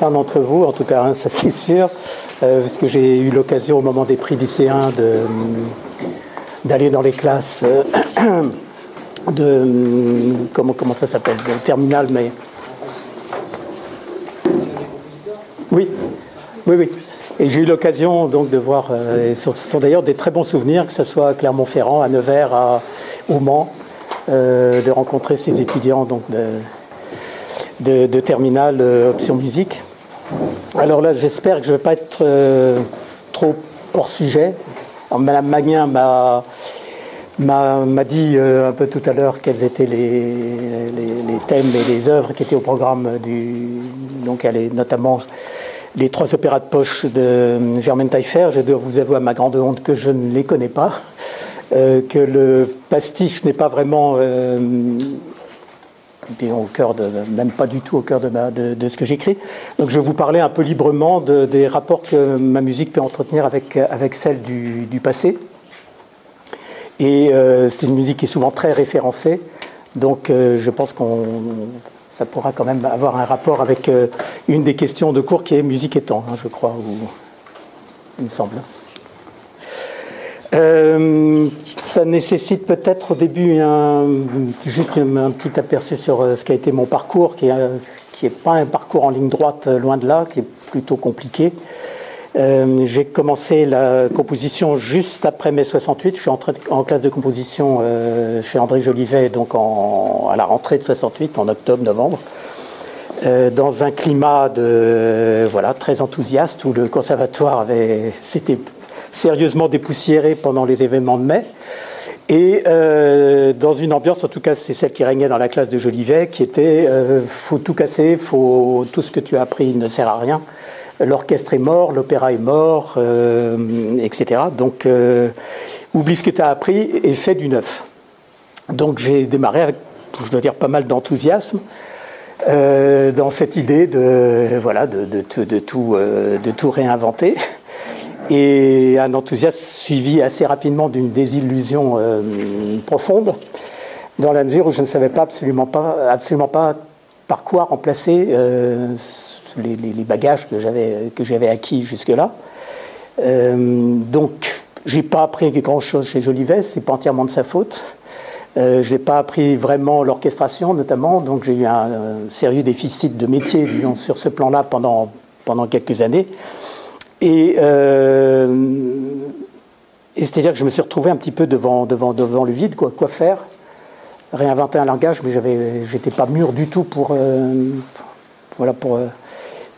certains d'entre vous, en tout cas un, ça c'est sûr, parce que j'ai eu l'occasion au moment des prix lycéens d'aller dans les classes comment ça s'appelle, de terminale, mais oui. Et j'ai eu l'occasion donc de voir, et ce sont d'ailleurs des très bons souvenirs, que ce soit à Clermont-Ferrand, à Nevers, au Mans, de rencontrer ces étudiants donc de terminale option musique. Alors là, j'espère que je ne vais pas être trop hors sujet. Alors, Madame Magnin m'a dit un peu tout à l'heure quels étaient les thèmes et les œuvres qui étaient au programme donc elle est notamment les 3 opéras de poche de Germaine Taillefer. Je dois vous avouer à ma grande honte que je ne les connais pas, que le pastiche n'est pas vraiment au cœur même pas du tout au cœur de ce que j'écris. Donc je vais vous parler un peu librement des rapports que ma musique peut entretenir avec celle du passé. Et c'est une musique qui est souvent très référencée, donc je pense ça pourra quand même avoir un rapport avec une des questions de cours qui est musique et temps, hein, je crois, ou il me semble. Ça nécessite peut-être au début juste un petit aperçu sur ce qu'a été mon parcours, qui est pas un parcours en ligne droite, loin de là, qui est plutôt compliqué. J'ai commencé la composition juste après mai 68. Je suis entré en classe de composition chez André Jolivet, donc à la rentrée de 68, en octobre-novembre, dans un climat très enthousiaste, où le conservatoire s'était sérieusement dépoussiéré pendant les événements de mai. Et dans une ambiance, en tout cas c'est celle qui régnait dans la classe de Jolivet, qui était faut tout casser, tout ce que tu as appris ne sert à rien. L'orchestre est mort, l'opéra est mort, etc. Donc, oublie ce que tu as appris et fais du neuf. Donc, j'ai démarré avec, je dois dire, pas mal d'enthousiasme dans cette idée de tout réinventer. Et un enthousiasme suivi assez rapidement d'une désillusion profonde, dans la mesure où je ne savais absolument pas par quoi remplacer les bagages que j'avais acquis jusque-là. Donc, j'ai pas appris grand-chose chez Jolivet, c'est pas entièrement de sa faute. Je n'ai pas appris vraiment l'orchestration, notamment, donc j'ai eu un sérieux déficit de métier, disons, sur ce plan-là pendant quelques années. Et c'est-à-dire que je me suis retrouvé un petit peu devant le vide, quoi faire. Réinventer un langage, mais j'étais pas mûr du tout pour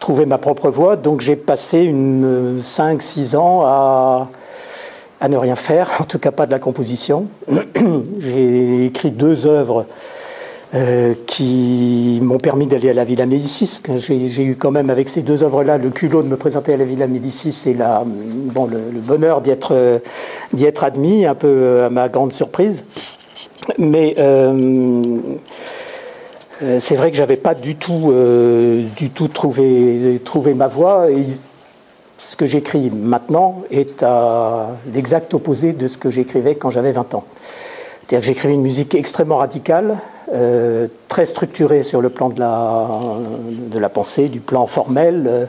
trouver ma propre voie. Donc j'ai passé 5-6 ans à ne rien faire, en tout cas pas de la composition. J'ai écrit 2 œuvres qui m'ont permis d'aller à la Villa Médicis. J'ai eu quand même avec ces 2 œuvres-là le culot de me présenter à la Villa Médicis et le bonheur d'y être admis, un peu à ma grande surprise. Mais c'est vrai que j'avais pas du tout trouvé ma voie. Et ce que j'écris maintenant est à l'exact opposé de ce que j'écrivais quand j'avais 20 ans. C'est-à-dire que j'écrivais une musique extrêmement radicale, très structurée sur le plan de la pensée, du plan formel,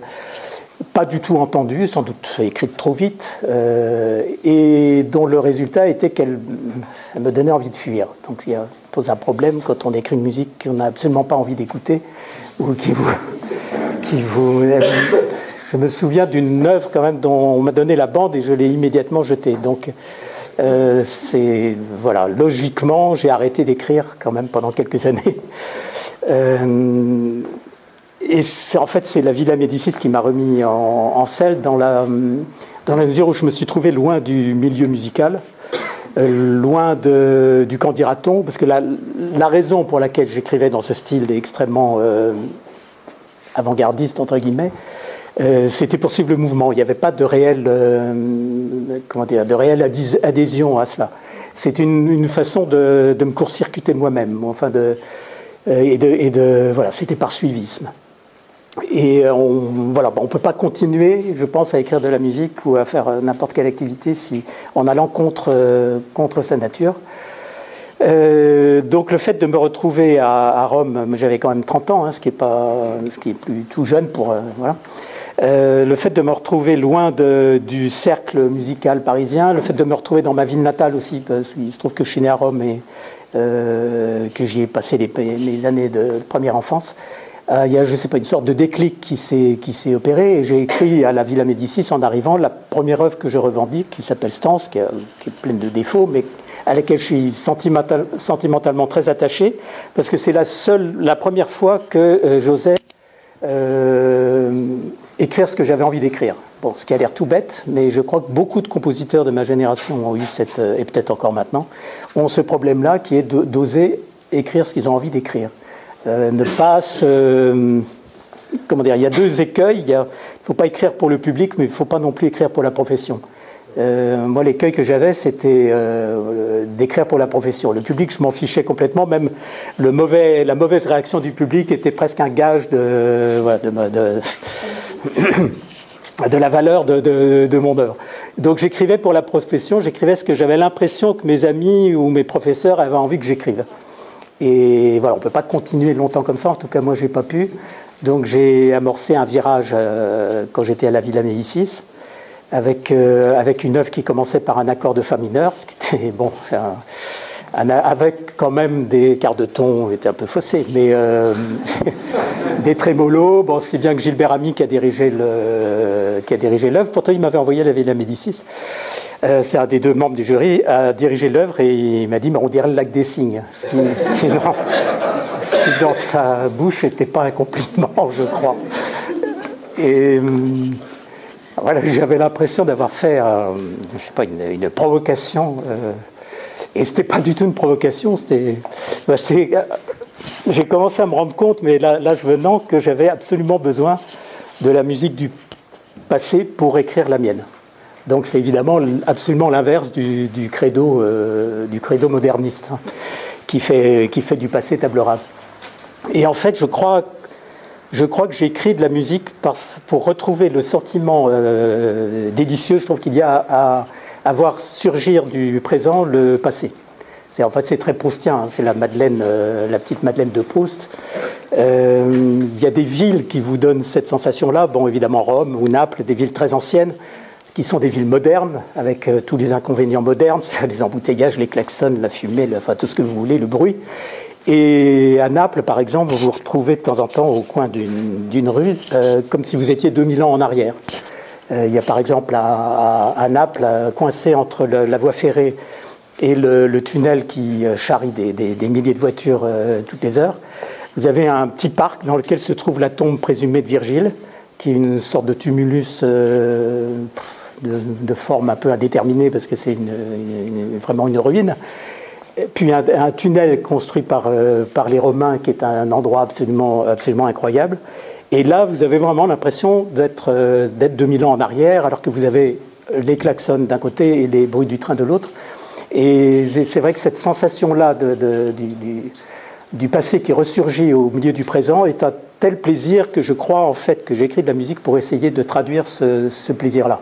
pas du tout entendue, sans doute écrite trop vite, et dont le résultat était qu'elle me donnait envie de fuir. Donc il pose un problème quand on écrit une musique qu'on n'a absolument pas envie d'écouter, ou qui vous je me souviens d'une œuvre quand même dont on m'a donné la bande et je l'ai immédiatement jetée. Donc logiquement, j'ai arrêté d'écrire quand même pendant quelques années. Et en fait, c'est la Villa Médicis qui m'a remis en selle dans la mesure où je me suis trouvé loin du milieu musical, loin du qu'en dira-t-on, parce que la raison pour laquelle j'écrivais dans ce style extrêmement avant-gardiste, entre guillemets, c'était pour suivre le mouvement. Il n'y avait pas de réelle adhésion à cela. C'est une façon de me court-circuiter moi-même. Enfin c'était par suivisme. Et on ne peut pas continuer, je pense, à écrire de la musique ou à faire n'importe quelle activité en allant contre sa nature. Donc le fait de me retrouver à Rome, j'avais quand même 30 ans, hein, ce qui est plus tout jeune pour voilà. Le fait de me retrouver loin du cercle musical parisien, le fait de me retrouver dans ma ville natale aussi, parce qu'il se trouve que je suis né à Rome et que j'y ai passé mes années de première enfance. Il y a, je sais pas, une sorte de déclic qui s'est opéré, et j'ai écrit à la Villa Médicis en arrivant la première œuvre que je revendique, qui s'appelle Stances, qui est pleine de défauts, mais à laquelle je suis sentimentalement très attaché, parce que c'est la première fois que j'osais écrire ce que j'avais envie d'écrire. Bon, ce qui a l'air tout bête, mais je crois que beaucoup de compositeurs de ma génération ont eu et peut-être encore maintenant, ont ce problème-là qui est d'oser écrire ce qu'ils ont envie d'écrire. Ne pas se... Comment dire, il y a deux écueils. Il ne faut pas écrire pour le public, mais il ne faut pas non plus écrire pour la profession. Moi, l'écueil que j'avais, c'était d'écrire pour la profession. Le public, je m'en fichais complètement. Même la mauvaise réaction du public était presque un gage de la valeur de mon œuvre. Donc j'écrivais pour la profession, j'écrivais ce que j'avais l'impression que mes amis ou mes professeurs avaient envie que j'écrive. Et voilà, on ne peut pas continuer longtemps comme ça, en tout cas moi je n'ai pas pu. Donc j'ai amorcé un virage quand j'étais à la Villa Médicis, avec une œuvre qui commençait par un accord de fa mineur, ce qui était, bon, avec quand même des quarts de ton, était un peu faussé, mais des trémolos. Bon, c'est bien que Gilbert Ami qui a dirigé l'œuvre, pourtant il m'avait envoyé à la Villa Médicis. C'est un des deux membres du jury, a dirigé l'œuvre et il m'a dit mais on dirait le lac des cygnes, ce qui dans sa bouche n'était pas un compliment, je crois. Et voilà, j'avais l'impression d'avoir fait je sais pas, une provocation, et c'était pas du tout une provocation, j'ai commencé à me rendre compte, mais l'âge venant, que j'avais absolument besoin de la musique du passé pour écrire la mienne. Donc c'est évidemment absolument l'inverse du credo moderniste, hein, qui fait du passé table rase. Et en fait, je crois que j'écris de la musique pour retrouver le sentiment délicieux, je trouve qu'il y a à voir surgir du présent le passé. En fait, c'est très proustien, hein, c'est la petite Madeleine de Proust. Il y a des villes qui vous donnent cette sensation-là, bon, évidemment Rome ou Naples, des villes très anciennes, qui sont des villes modernes, avec tous les inconvénients modernes, les embouteillages, les klaxons, la fumée, enfin tout ce que vous voulez, le bruit. Et à Naples, par exemple, vous vous retrouvez de temps en temps au coin d'une rue, comme si vous étiez 2000 ans en arrière. Il y a par exemple à Naples, coincé entre la voie ferrée et le tunnel qui charrie des milliers de voitures toutes les heures, vous avez un petit parc dans lequel se trouve la tombe présumée de Virgile, qui est une sorte de tumulus de forme un peu indéterminée, parce que c'est vraiment une ruine. Puis un tunnel construit par les Romains, qui est un endroit absolument incroyable. Et là, vous avez vraiment l'impression d'être 2000 ans en arrière, alors que vous avez les klaxons d'un côté et les bruits du train de l'autre. Et c'est vrai que cette sensation-là du passé qui ressurgit au milieu du présent est un tel plaisir que je crois en fait que j'écris de la musique pour essayer de traduire ce plaisir-là.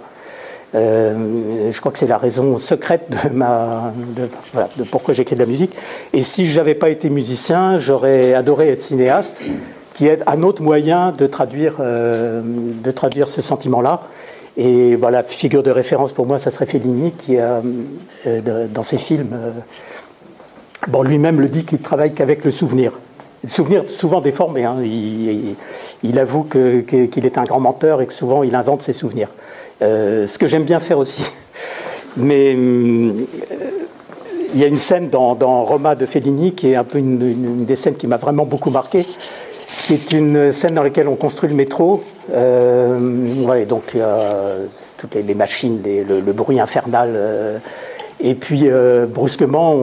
Je crois que c'est la raison secrète de pourquoi j'écris de la musique. Et si je n'avais pas été musicien, j'aurais adoré être cinéaste, qui est un autre moyen de traduire ce sentiment-là. Et voilà, figure de référence pour moi, ça serait Fellini, qui a, dans ses films, bon, lui-même le dit qu'il travaille qu'avec le souvenir. Le souvenir souvent déformé, hein. Il avoue qu'il est un grand menteur et que souvent il invente ses souvenirs. Ce que j'aime bien faire aussi. Mais il y a une scène dans Roma de Fellini qui est un peu une des scènes qui m'a vraiment beaucoup marqué, qui est une scène dans laquelle on construit le métro. Ouais, donc il y a toutes les machines, le bruit infernal. Et puis brusquement,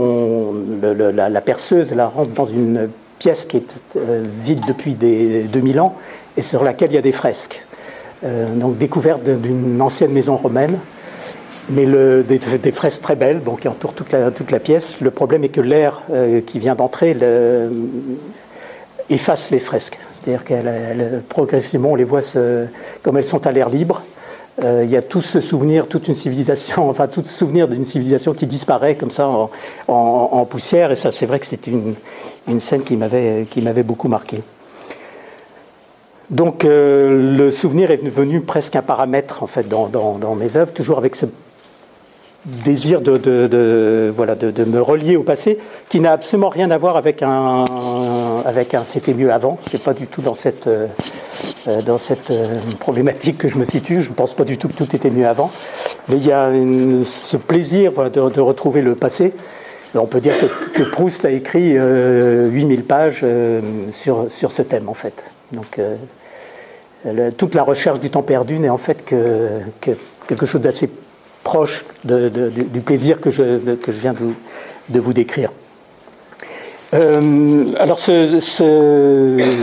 la perceuse rentre dans une pièce qui est vide depuis 2000 ans et sur laquelle il y a des fresques. Donc découverte d'une ancienne maison romaine, mais des fresques très belles, bon, qui entourent toute la pièce. Le problème est que l'air qui vient d'entrer efface les fresques. C'est-à-dire progressivement, on les voit, comme elles sont à l'air libre, il y a tout ce souvenir, toute une civilisation, enfin tout ce souvenir d'une civilisation qui disparaît comme ça en poussière. Et ça, c'est vrai que c'est une scène qui m'avait beaucoup marqué. Donc le souvenir est devenu presque un paramètre en fait dans mes œuvres, toujours avec ce désir de me relier au passé, qui n'a absolument rien à voir avec un c'était mieux avant. C'est pas du tout dans cette problématique que je me situe. Je ne pense pas du tout que tout était mieux avant. Mais il y a ce plaisir de retrouver le passé. On peut dire que Proust a écrit 8000 pages sur ce thème, en fait. Donc, toute la recherche du temps perdu n'est en fait que quelque chose d'assez proche du plaisir que je viens de vous décrire. Alors ce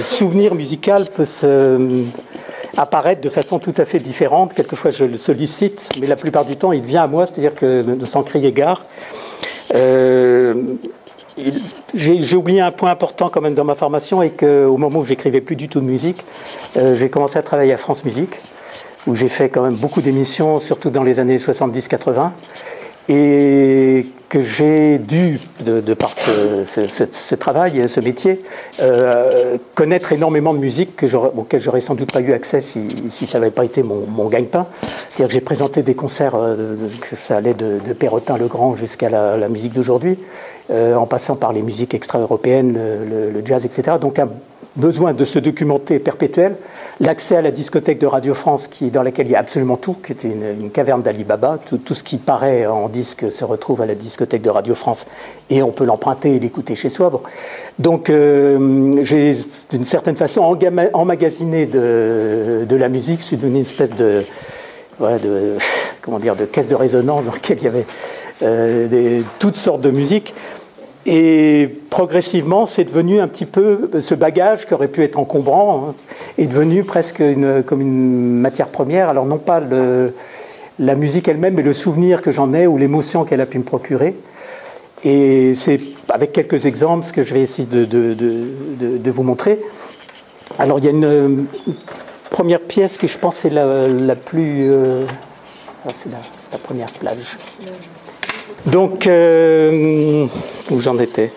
souvenir musical peut apparaître de façon tout à fait différente. Quelquefois je le sollicite, mais la plupart du temps il vient à moi, c'est-à-dire que sans crier gare. J'ai oublié un point important quand même dans ma formation, et qu'au moment où j'écrivais plus du tout de musique, j'ai commencé à travailler à France Musique, où j'ai fait quand même beaucoup d'émissions, surtout dans les années 70-80, et que j'ai dû, de par ce travail, ce métier, connaître énormément de musique auquel j'aurais sans doute pas eu accès si ça n'avait pas été mon gagne-pain. C'est-à-dire que j'ai présenté des concerts, que ça allait de Perrotin-Legrand jusqu'à la musique d'aujourd'hui, en passant par les musiques extra-européennes, le jazz, etc. Donc un besoin de se documenter perpétuel, l'accès à la discothèque de Radio France, dans laquelle il y a absolument tout, qui était une caverne d'Ali Baba. Tout ce qui paraît en disque se retrouve à la discothèque de Radio France, et on peut l'emprunter et l'écouter chez soi. Bon. Donc j'ai d'une certaine façon emmagasiné de la musique. Je suis devenu une espèce de caisse de résonance dans laquelle il y avait toutes sortes de musiques. Et progressivement, c'est devenu un petit peu ce bagage qui aurait pu être encombrant, hein, est devenu presque comme une matière première. Alors non pas la musique elle-même, mais le souvenir que j'en ai ou l'émotion qu'elle a pu me procurer. Et c'est avec quelques exemples ce que je vais essayer de vous montrer. Alors il y a une première pièce qui, je pense, est la plus... c'est la première plage. Donc, où j'en étais,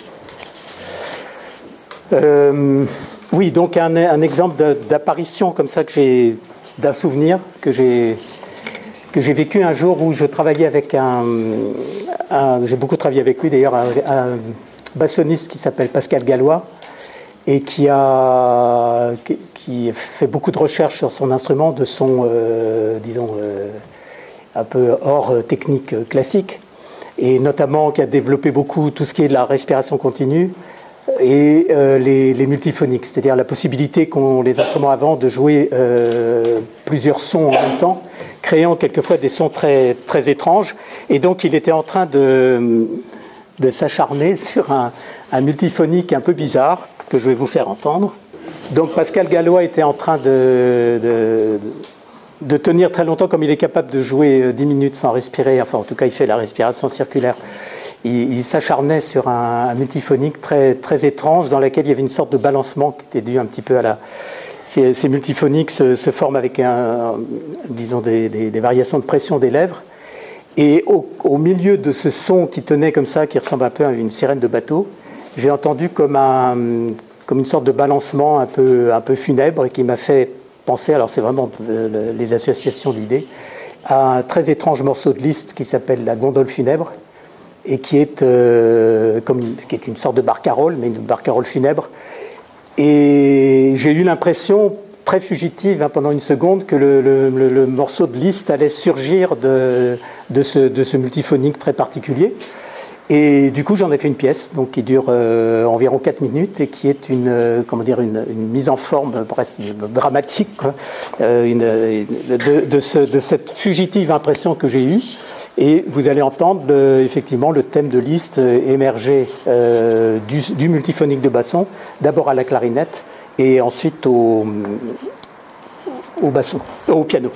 oui, donc un exemple d'apparition comme ça d'un souvenir que j'ai vécu un jour où je travaillais avec j'ai beaucoup travaillé avec lui d'ailleurs, un bassoniste qui s'appelle Pascal Gallois, et qui fait beaucoup de recherches sur son instrument, de son, un peu hors technique classique, et notamment qui a développé beaucoup tout ce qui est de la respiration continue et les multiphoniques, c'est-à-dire la possibilité qu'ont les instruments avant de jouer plusieurs sons en même temps, créant quelquefois des sons très, très étranges. Et donc il était en train de s'acharner sur un multiphonique un peu bizarre que je vais vous faire entendre. Donc Pascal Gallois était en train de tenir très longtemps, comme il est capable de jouer 10 minutes sans respirer, enfin en tout cas il fait la respiration circulaire. Il s'acharnait sur un multiphonique très, très étrange, dans lequel il y avait une sorte de balancement qui était dû un petit peu à ces multiphoniques se forment avec des variations de pression des lèvres. Et au milieu de ce son qui tenait comme ça, qui ressemble un peu à une sirène de bateau, j'ai entendu comme une sorte de balancement un peu funèbre, et qui m'a fait penser, alors c'est vraiment les associations d'idées, à un très étrange morceau de Liszt qui s'appelle La gondole funèbre, et qui est une sorte de barcarolle, mais une barcarolle funèbre. Et j'ai eu l'impression, très fugitive, pendant une seconde, que le morceau de Liszt allait surgir de ce multiphonique très particulier. Et du coup, j'en ai fait une pièce donc, qui dure environ 4 minutes, et qui est une mise en forme presque dramatique, quoi, de cette fugitive impression que j'ai eue. Et vous allez entendre effectivement le thème de Liszt émerger du multiphonique de basson, d'abord à la clarinette et ensuite au basson, au piano.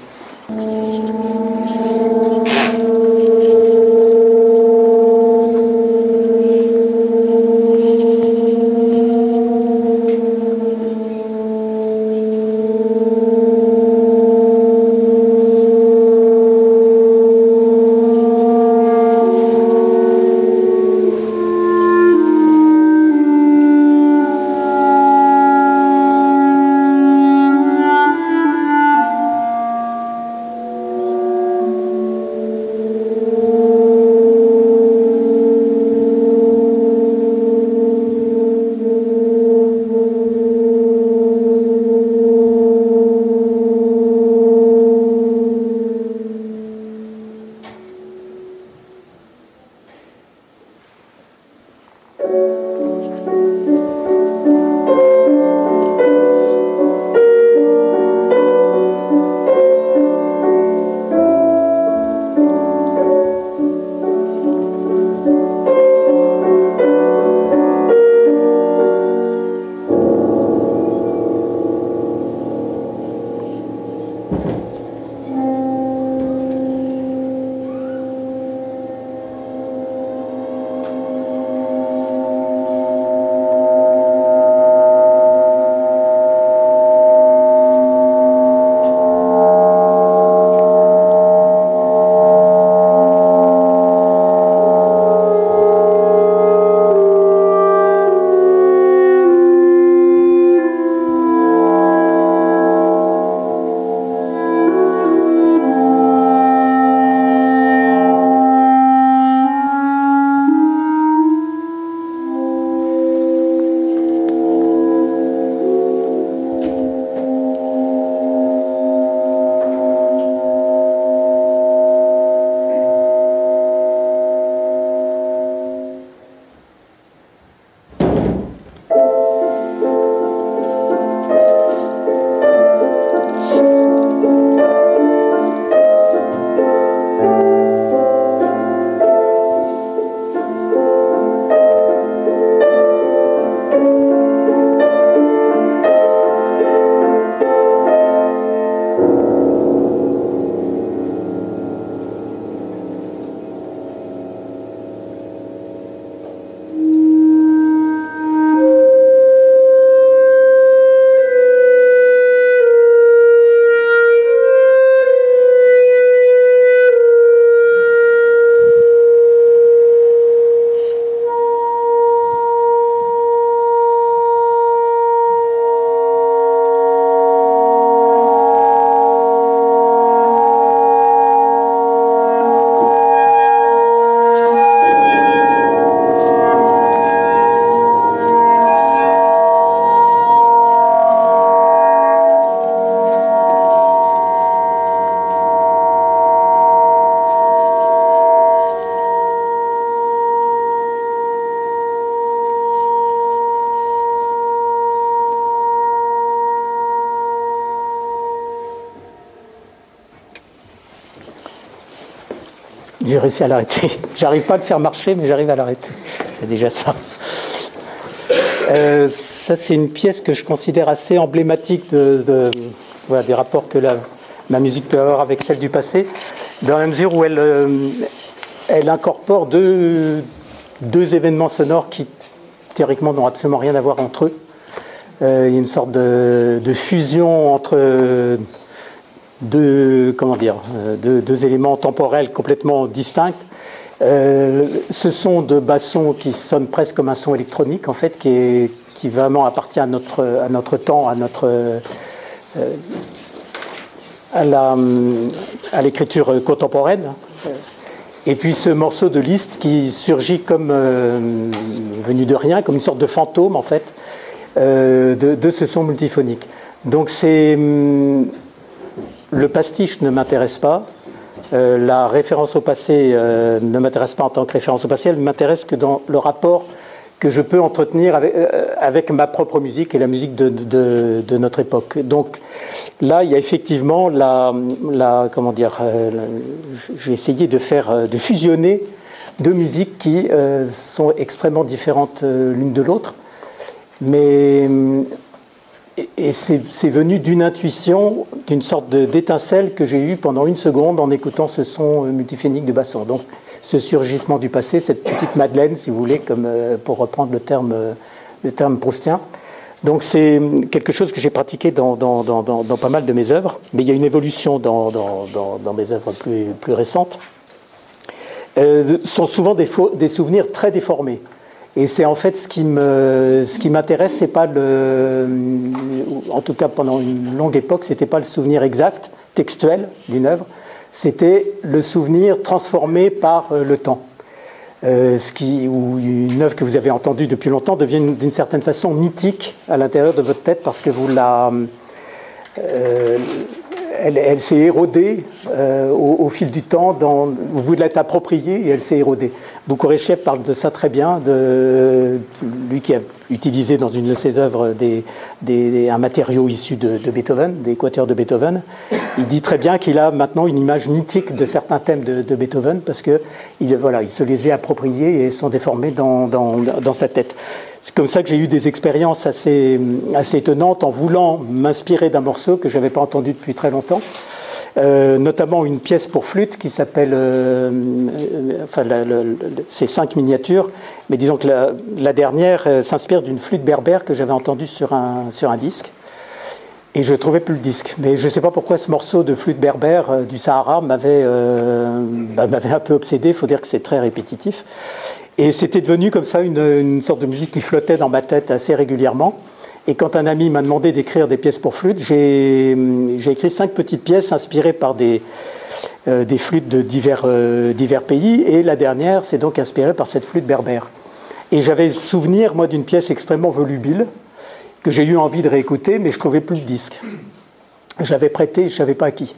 J'ai réussi à l'arrêter. J'arrive pas à le faire marcher, mais j'arrive à l'arrêter. C'est déjà ça. Ça, c'est une pièce que je considère assez emblématique voilà, des rapports que ma musique peut avoir avec celle du passé, dans la mesure où elle incorpore deux événements sonores qui, théoriquement, n'ont absolument rien à voir entre eux. Il y a une sorte de fusion entre deux éléments temporels complètement distincts. Ce son de basson qui sonne presque comme un son électronique, en fait, qui vraiment appartient à notre temps, à l'écriture contemporaine. Et puis ce morceau de Liszt qui surgit comme venu de rien, comme une sorte de fantôme, en fait, de ce son multiphonique. Donc le pastiche ne m'intéresse pas. La référence au passé ne m'intéresse pas en tant que référence au passé, elle ne m'intéresse que dans le rapport que je peux entretenir avec ma propre musique et la musique de notre époque. Donc là, il y a effectivement je vais essayer de fusionner deux musiques qui sont extrêmement différentes l'une de l'autre, mais et c'est venu d'une intuition, d'une sorte d'étincelle que j'ai eue pendant une seconde en écoutant ce son multiphonique de basson. Donc, ce surgissement du passé, cette petite Madeleine, si vous voulez, comme pour reprendre le terme proustien. Donc, c'est quelque chose que j'ai pratiqué dans pas mal de mes œuvres, mais il y a une évolution dans mes œuvres plus récentes. Sont souvent des souvenirs très déformés. Et c'est en fait ce qui m'intéresse, c'est pas en tout cas pendant une longue époque, c'était pas le souvenir exact, textuel d'une œuvre, c'était le souvenir transformé par le temps. Ou une œuvre que vous avez entendue depuis longtemps devient d'une certaine façon mythique à l'intérieur de votre tête parce que elle s'est érodée au fil du temps, vous l'êtes appropriée et elle s'est érodée. Boukhorechev parle de ça très bien, lui qui a utilisé dans une de ses œuvres un matériau issu de Beethoven, des quatuors de Beethoven. Il dit très bien qu'il a maintenant une image mythique de certains thèmes de Beethoven parce qu'il se les est appropriés et sont déformés dans sa tête. C'est comme ça que j'ai eu des expériences assez étonnantes en voulant m'inspirer d'un morceau que je n'avais pas entendu depuis très longtemps, notamment une pièce pour flûte qui s'appelle, c'est 5 miniatures, mais disons que la dernière s'inspire d'une flûte berbère que j'avais entendue sur un disque. Et je ne trouvais plus le disque. Mais je ne sais pas pourquoi ce morceau de flûte berbère du Sahara m'avait un peu obsédé. Il faut dire que c'est très répétitif. Et c'était devenu comme ça une sorte de musique qui flottait dans ma tête assez régulièrement. Et quand un ami m'a demandé d'écrire des pièces pour flûte, j'ai écrit 5 petites pièces inspirées par des flûtes de divers pays. Et la dernière, c'est donc inspirée par cette flûte berbère. Et j'avais souvenir, moi, d'une pièce extrêmement volubile que j'ai eu envie de réécouter, mais je ne trouvais plus le disque. Je l'avais prêté, je ne savais pas à qui.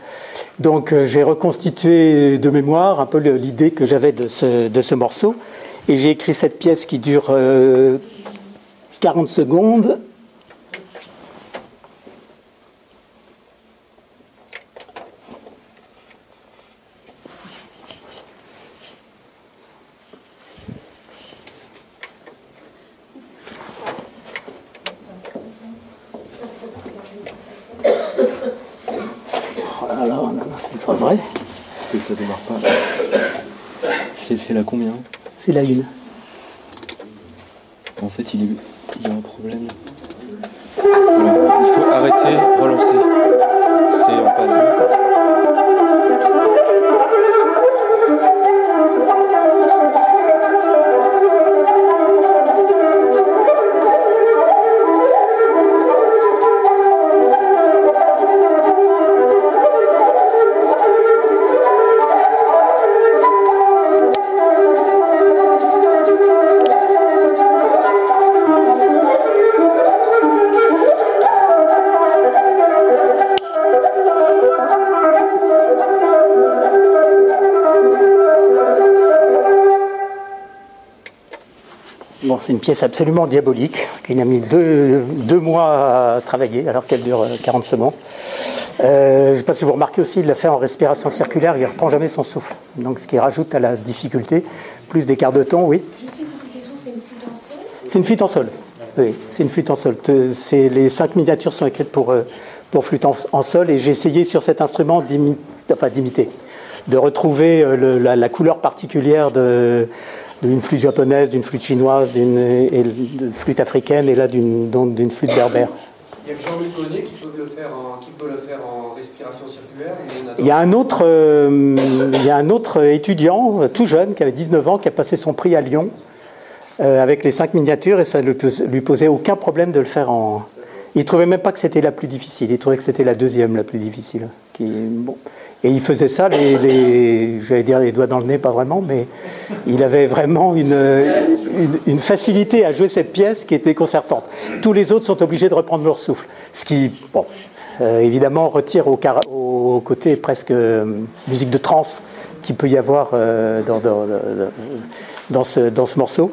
Donc j'ai reconstitué de mémoire un peu l'idée que j'avais de ce morceau. Et j'ai écrit cette pièce qui dure 40 secondes. C'est pas vrai. Est-ce que ça démarre pas? C'est la combien? C'est la 1. En fait, il y a un problème. Voilà. Il faut arrêter, relancer. C'est en panne. C'est une pièce absolument diabolique, qui m'a mis deux mois à travailler, alors qu'elle dure 40 secondes. Je ne sais pas si vous remarquez aussi, il l'a fait en respiration circulaire, il ne reprend jamais son souffle. Donc ce qui rajoute à la difficulté, plus d'écart de ton, oui. Juste une petite question, c'est une flûte en sol? C'est une flûte en sol, oui, c'est une flûte en sol. Les 5 miniatures sont écrites pour flûte en sol, et j'ai essayé sur cet instrument d'imiter, de retrouver la couleur particulière d'une flûte japonaise, d'une flûte chinoise, d'une flûte africaine, et là d'une flûte berbère. Il y a que Jean-Luc Monet qui peut le faire en respiration circulaire. Il y a un autre étudiant, tout jeune, qui avait 19 ans, qui a passé son prix à Lyon, avec les 5 miniatures, et ça ne lui posait aucun problème de le faire en... Il ne trouvait même pas que c'était la plus difficile, il trouvait que c'était la deuxième la plus difficile. Bon. Et il faisait ça, j'allais dire les doigts dans le nez, pas vraiment, mais il avait vraiment une facilité à jouer cette pièce qui était concertante. Tous les autres sont obligés de reprendre leur souffle, ce qui, bon, évidemment, retire au côté presque musique de trance qu'il peut y avoir dans ce morceau.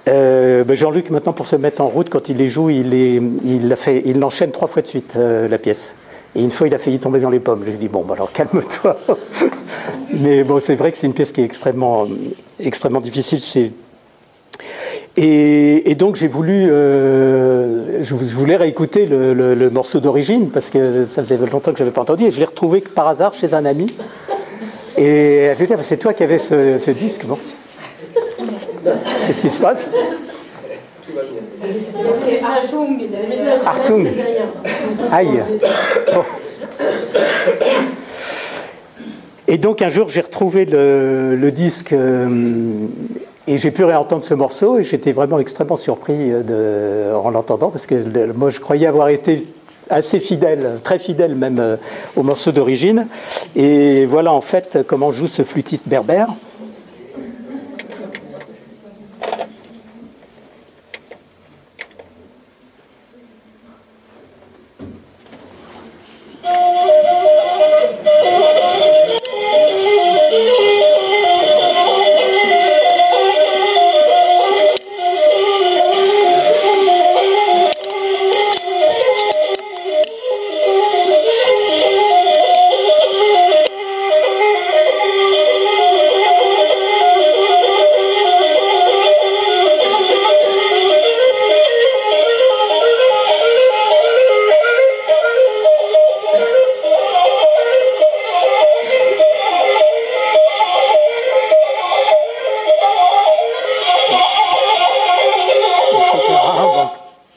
Jean-Luc, maintenant, pour se mettre en route, quand il les joue, il enchaîne 3 fois de suite la pièce. Et une fois, il a failli tomber dans les pommes. J'ai dit, bon, bah alors calme-toi. Mais bon, c'est vrai que c'est une pièce qui est extrêmement difficile. Et donc, j'ai voulu... je voulais réécouter le morceau d'origine, parce que ça faisait longtemps que je n'avais pas entendu. Et je l'ai retrouvé par hasard chez un ami. Et je lui ai dit, c'est toi qui avais ce disque, bon. Qu'est-ce qui se passe? Artung. Aïe. Bon. Et donc un jour j'ai retrouvé le disque et j'ai pu réentendre ce morceau et j'étais vraiment extrêmement surpris en l'entendant parce que moi je croyais avoir été assez fidèle, très fidèle même au morceau d'origine. Et voilà en fait comment joue ce flûtiste berbère.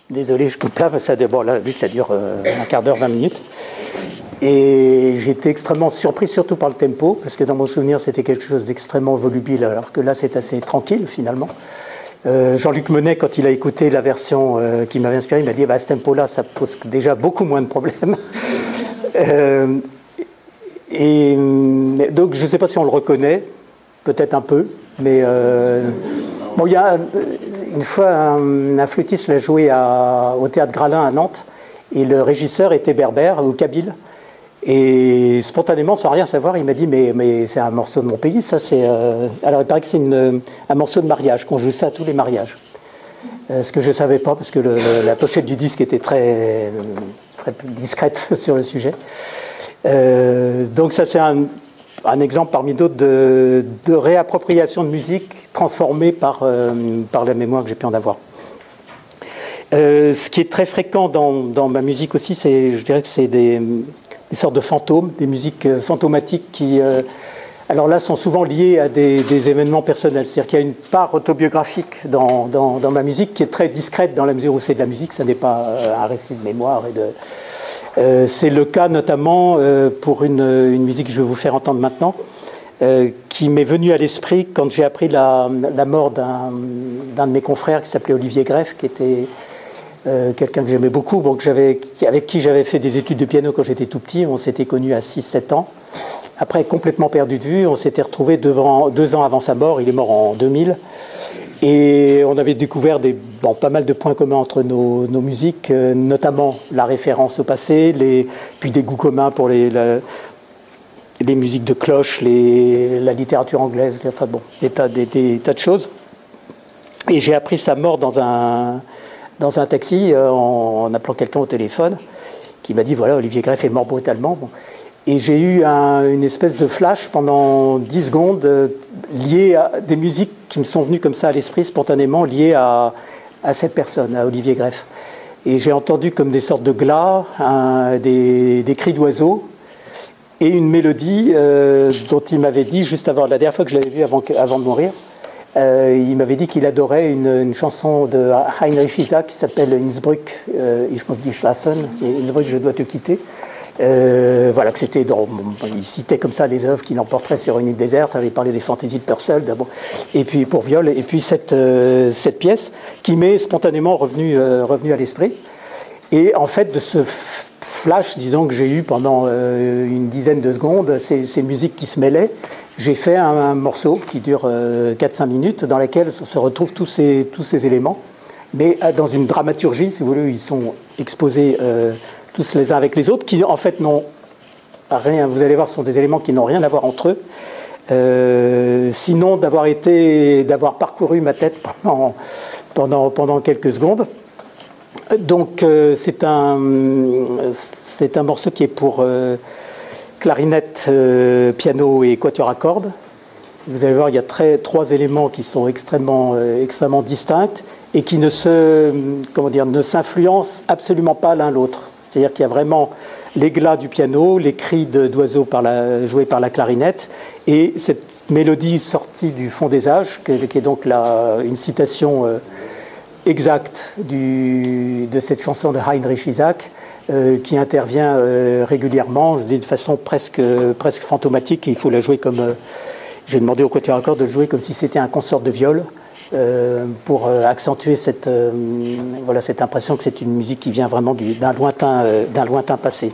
Désolé, je coupe là, ça dure un quart d'heure, 20 minutes. Et j'étais extrêmement surpris, surtout par le tempo, parce que dans mon souvenir, c'était quelque chose d'extrêmement volubile, alors que là, c'est assez tranquille, finalement. Jean-Luc Monet, quand il a écouté la version qui m'avait inspiré, il m'a dit, à ce tempo-là, ça pose déjà beaucoup moins de problèmes. Et donc, je ne sais pas si on le reconnaît, peut-être un peu, mais... bon, il y a... Une fois, un flûtiste l'a joué au Théâtre Gralin à Nantes, et le régisseur était berbère ou kabyle. Et spontanément, sans rien savoir, il m'a dit mais c'est un morceau de mon pays, ça c'est... Alors il paraît que c'est un morceau de mariage, qu'on joue ça à tous les mariages. Ce que je ne savais pas, parce que la pochette du disque était très, très discrète sur le sujet. Donc ça c'est un exemple parmi d'autres de réappropriation de musique transformée par la mémoire que j'ai pu en avoir. Ce qui est très fréquent dans ma musique aussi, je dirais que c'est des sortes de fantômes, des musiques fantomatiques qui, alors là, sont souvent liées à des événements personnels. C'est-à-dire qu'il y a une part autobiographique dans ma musique qui est très discrète dans la mesure où c'est de la musique, ça n'est pas un récit de mémoire. C'est le cas notamment pour une musique que je vais vous faire entendre maintenant, qui m'est venue à l'esprit quand j'ai appris la mort d'un de mes confrères qui s'appelait Olivier Greff, qui était quelqu'un que j'aimais beaucoup, donc avec qui j'avais fait des études de piano quand j'étais tout petit. On s'était connus à 6-7 ans. Après, complètement perdu de vue, on s'était retrouvés 2 ans avant sa mort. Il est mort en 2000. Et on avait découvert pas mal de points communs entre nos musiques, notamment la référence au passé, puis des goûts communs pour les musiques de cloche, la littérature anglaise, enfin bon, des tas de choses. Et j'ai appris sa mort dans un taxi en appelant quelqu'un au téléphone, qui m'a dit, voilà, Olivier Greff est mort brutalement. Bon. Et j'ai eu une espèce de flash pendant 10 secondes lié à des musiques qui me sont venues comme ça à l'esprit, spontanément, liées à cette personne, à Olivier Greff. Et j'ai entendu comme des sortes de glas, des cris d'oiseaux, et une mélodie dont il m'avait dit, juste avant, la dernière fois que je l'avais vu avant de mourir, il m'avait dit qu'il adorait une chanson de Heinrich Isaac qui s'appelle Innsbruck, Ich muss dich lassen, Innsbruck, je dois te quitter. Voilà, que c'était il citait comme ça les œuvres qu'il emporterait sur une île déserte, avait parlé des fantaisies de Purcell d'abord, et puis pour viol, et puis cette pièce qui m'est spontanément revenue à l'esprit. Et en fait, de ce flash, disons, que j'ai eu pendant une dizaine de secondes, ces musiques qui se mêlaient, j'ai fait un morceau qui dure 4-5 minutes, dans lequel se retrouvent tous ces éléments, mais dans une dramaturgie, si vous voulez, ils sont exposés tous les uns avec les autres, qui en fait n'ont rien, vous allez voir, ce sont des éléments qui n'ont rien à voir entre eux, sinon d'avoir parcouru ma tête pendant quelques secondes. Donc c'est un morceau qui est pour clarinette, piano et quatuor à cordes. Vous allez voir, il y a 3 éléments qui sont extrêmement distincts et qui ne s'influencent absolument pas l'un l'autre. C'est-à-dire qu'il y a vraiment l'éclat du piano, les cris d'oiseaux joués par la clarinette, et cette mélodie sortie du fond des âges, qui est donc une citation exacte de cette chanson de Heinrich Isaac, qui intervient régulièrement, je dis de façon presque fantomatique, et il faut la jouer comme... j'ai demandé au quatuor à cordes de le jouer comme si c'était un consort de viol, pour accentuer cette impression que c'est une musique qui vient vraiment d'un lointain passé.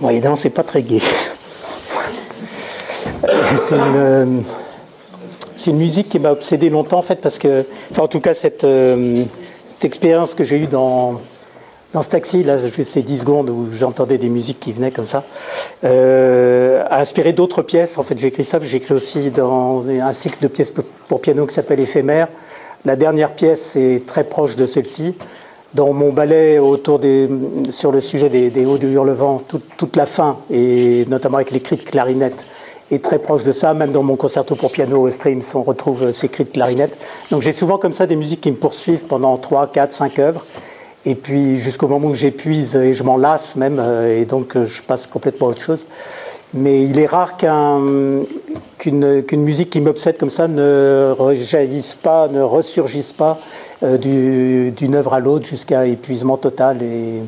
Bon, évidemment, c'est pas très gai. C'est une musique qui m'a obsédé longtemps, en fait, parce que, enfin, en tout cas, cette expérience que j'ai eue dans ce taxi, là, juste ces 10 secondes où j'entendais des musiques qui venaient comme ça, a inspiré d'autres pièces. En fait, j'ai écrit ça, j'ai écrit aussi dans un cycle de pièces pour piano qui s'appelle Éphémère. La dernière pièce est très proche de celle-ci. Dans mon ballet sur le sujet des Hauts du Hurlevent, toute la fin, et notamment avec les cris de clarinette, est très proche de ça. Même dans mon concerto pour piano Streams, on retrouve ces cris de clarinette. Donc j'ai souvent comme ça des musiques qui me poursuivent pendant 3, 4, 5 œuvres. Et puis jusqu'au moment où j'épuise et je m'en lasse même, et donc je passe complètement à autre chose. Mais il est rare qu'une musique qui m'obsède comme ça ne rejaillisse pas, ne ressurgisse pas d'une œuvre à l'autre jusqu'à épuisement total et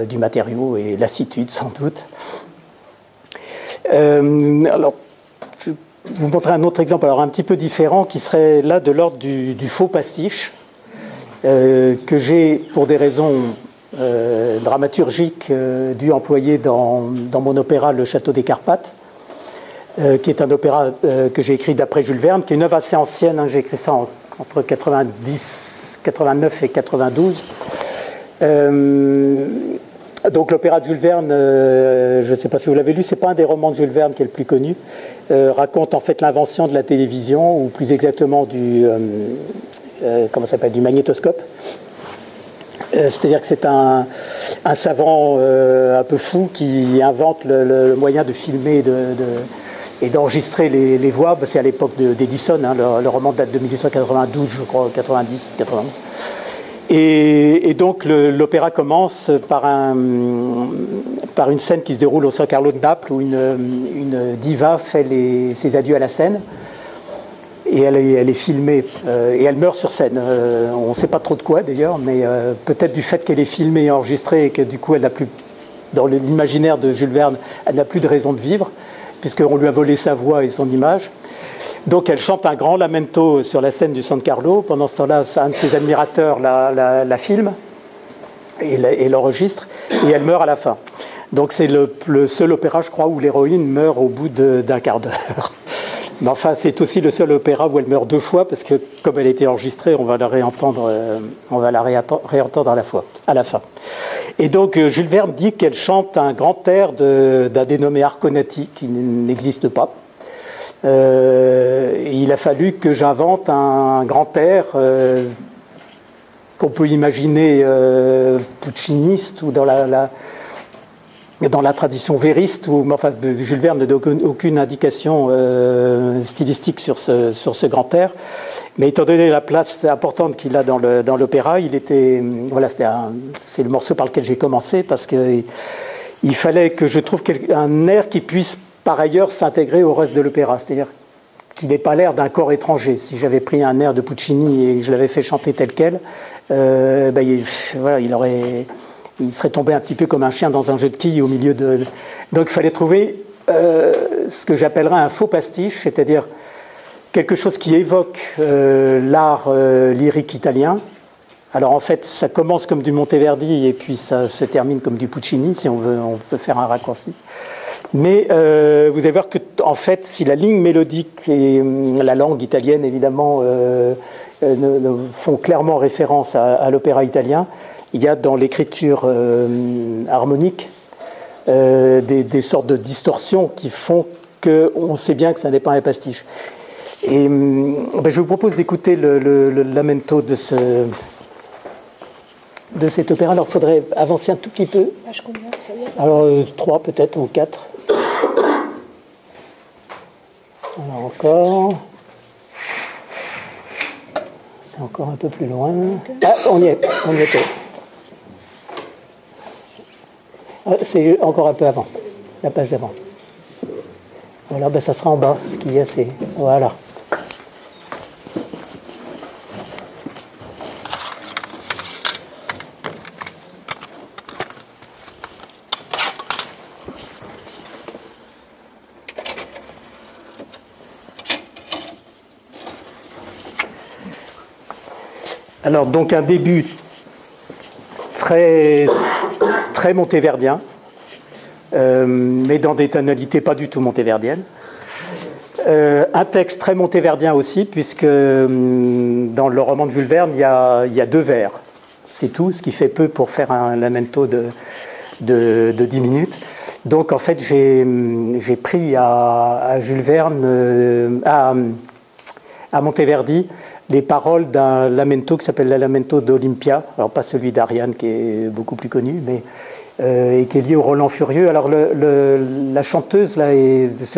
du matériau et lassitude sans doute. Alors, je vais vous montrer un autre exemple, alors un petit peu différent, qui serait là de l'ordre du faux pastiche, que j'ai, pour des raisons dramaturgiques, dû employer dans mon opéra Le Château des Carpates, qui est un opéra que j'ai écrit d'après Jules Verne, qui est une œuvre assez ancienne, hein, j'ai écrit ça entre 89 et 92. Donc l'opéra de Jules Verne, je ne sais pas si vous l'avez lu, c'est pas un des romans de Jules Verne qui est le plus connu, raconte en fait l'invention de la télévision, ou plus exactement du magnétoscope. C'est-à-dire que c'est un savant un peu fou qui invente le moyen de filmer et d'enregistrer les voix. C'est à l'époque d'Edison, hein, le roman date de 1892, je crois, 90, 91. Et donc l'opéra commence par une scène qui se déroule au San Carlo de Naples, où une diva fait ses adieux à la scène. Et elle est filmée, et elle meurt sur scène. On ne sait pas trop de quoi d'ailleurs, mais peut-être du fait qu'elle est filmée et enregistrée, et que du coup elle n'a plus, dans l'imaginaire de Jules Verne, elle n'a plus de raison de vivre, puisqu'on lui a volé sa voix et son image. Donc elle chante un grand lamento sur la scène du San Carlo. Pendant ce temps-là, un de ses admirateurs la filme et l'enregistre, et elle meurt à la fin. Donc c'est le seul opéra, je crois, où l'héroïne meurt au bout d'un quart d'heure. Mais enfin, c'est aussi le seul opéra où elle meurt 2 fois, parce que comme elle a été enregistrée, on va la réentendre à la fin. Et donc Jules Verne dit qu'elle chante un grand air d'un dénommé Arconati, qui n'existe pas. Il a fallu que j'invente un grand air qu'on peut imaginer pucciniste, ou dans la tradition vériste, où enfin, Jules Verne ne donne aucune indication stylistique sur ce grand air. Mais étant donné la place importante qu'il a dans l'opéra, c'est le morceau par lequel j'ai commencé, parce qu'il fallait que je trouve un air qui puisse par ailleurs s'intégrer au reste de l'opéra, c'est-à-dire qu'il n'ait pas l'air d'un corps étranger. Si j'avais pris un air de Puccini et que je l'avais fait chanter tel quel, il serait tombé un petit peu comme un chien dans un jeu de quilles au milieu de... Donc il fallait trouver ce que j'appellerais un faux pastiche, c'est-à-dire quelque chose qui évoque l'art lyrique italien. Alors en fait, ça commence comme du Monteverdi et puis ça se termine comme du Puccini, si on peut faire un raccourci. Mais vous allez voir que, en fait, si la ligne mélodique et la langue italienne, évidemment, font clairement référence à l'opéra italien, il y a dans l'écriture harmonique des sortes de distorsions qui font qu'on sait bien que ça n'est pas un pastiche. Et je vous propose d'écouter le lamento de cet opéra. Alors, il faudrait avancer un tout petit peu. Alors, 3 peut-être, ou 4. Alors, encore. C'est encore un peu plus loin. Ah, on y était. C'est encore un peu avant, la page d'avant. Voilà, ça sera en bas, ce qu'il y a, c'est... Voilà. Alors, donc un début très, très montéverdien, mais dans des tonalités pas du tout monteverdiennes. Un texte très montéverdien aussi, puisque dans le roman de Jules Verne, il y a 2 vers. C'est tout, ce qui fait peu pour faire un lamento de 10 minutes. Donc en fait, j'ai pris à Jules Verne, à Monteverdi, les paroles d'un lamento qui s'appelle le lamento d'Olympia. Alors pas celui d'Ariane qui est beaucoup plus connu, mais et qui est lié au Roland Furieux. Alors la chanteuse là,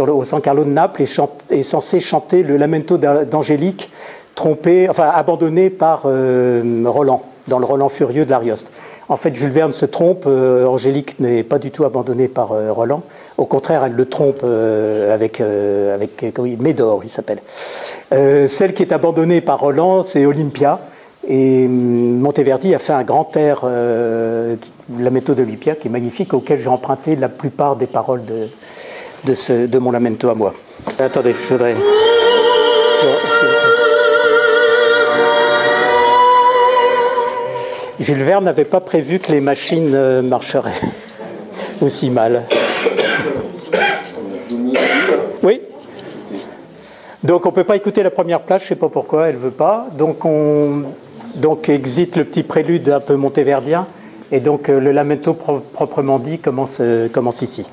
au San Carlo de Naples est censée chanter le lamento d'Angélique, abandonné par Roland, dans le Roland Furieux de l'Arioste. En fait, Jules Verne se trompe, Angélique n'est pas du tout abandonnée par Roland. Au contraire, elle le trompe avec Médor, il s'appelle. Celle qui est abandonnée par Roland, c'est Olympia. Et Monteverdi a fait un grand air, Lamento d'Olympia, qui est magnifique, auquel j'ai emprunté la plupart des paroles de mon lamento à moi. Attendez, je voudrais... Jules Verne n'avait pas prévu que les machines marcheraient aussi mal. Oui. Donc on ne peut pas écouter la première place, je ne sais pas pourquoi, elle ne veut pas. Donc exit le petit prélude un peu montéverdien, et donc le lamento proprement dit commence ici.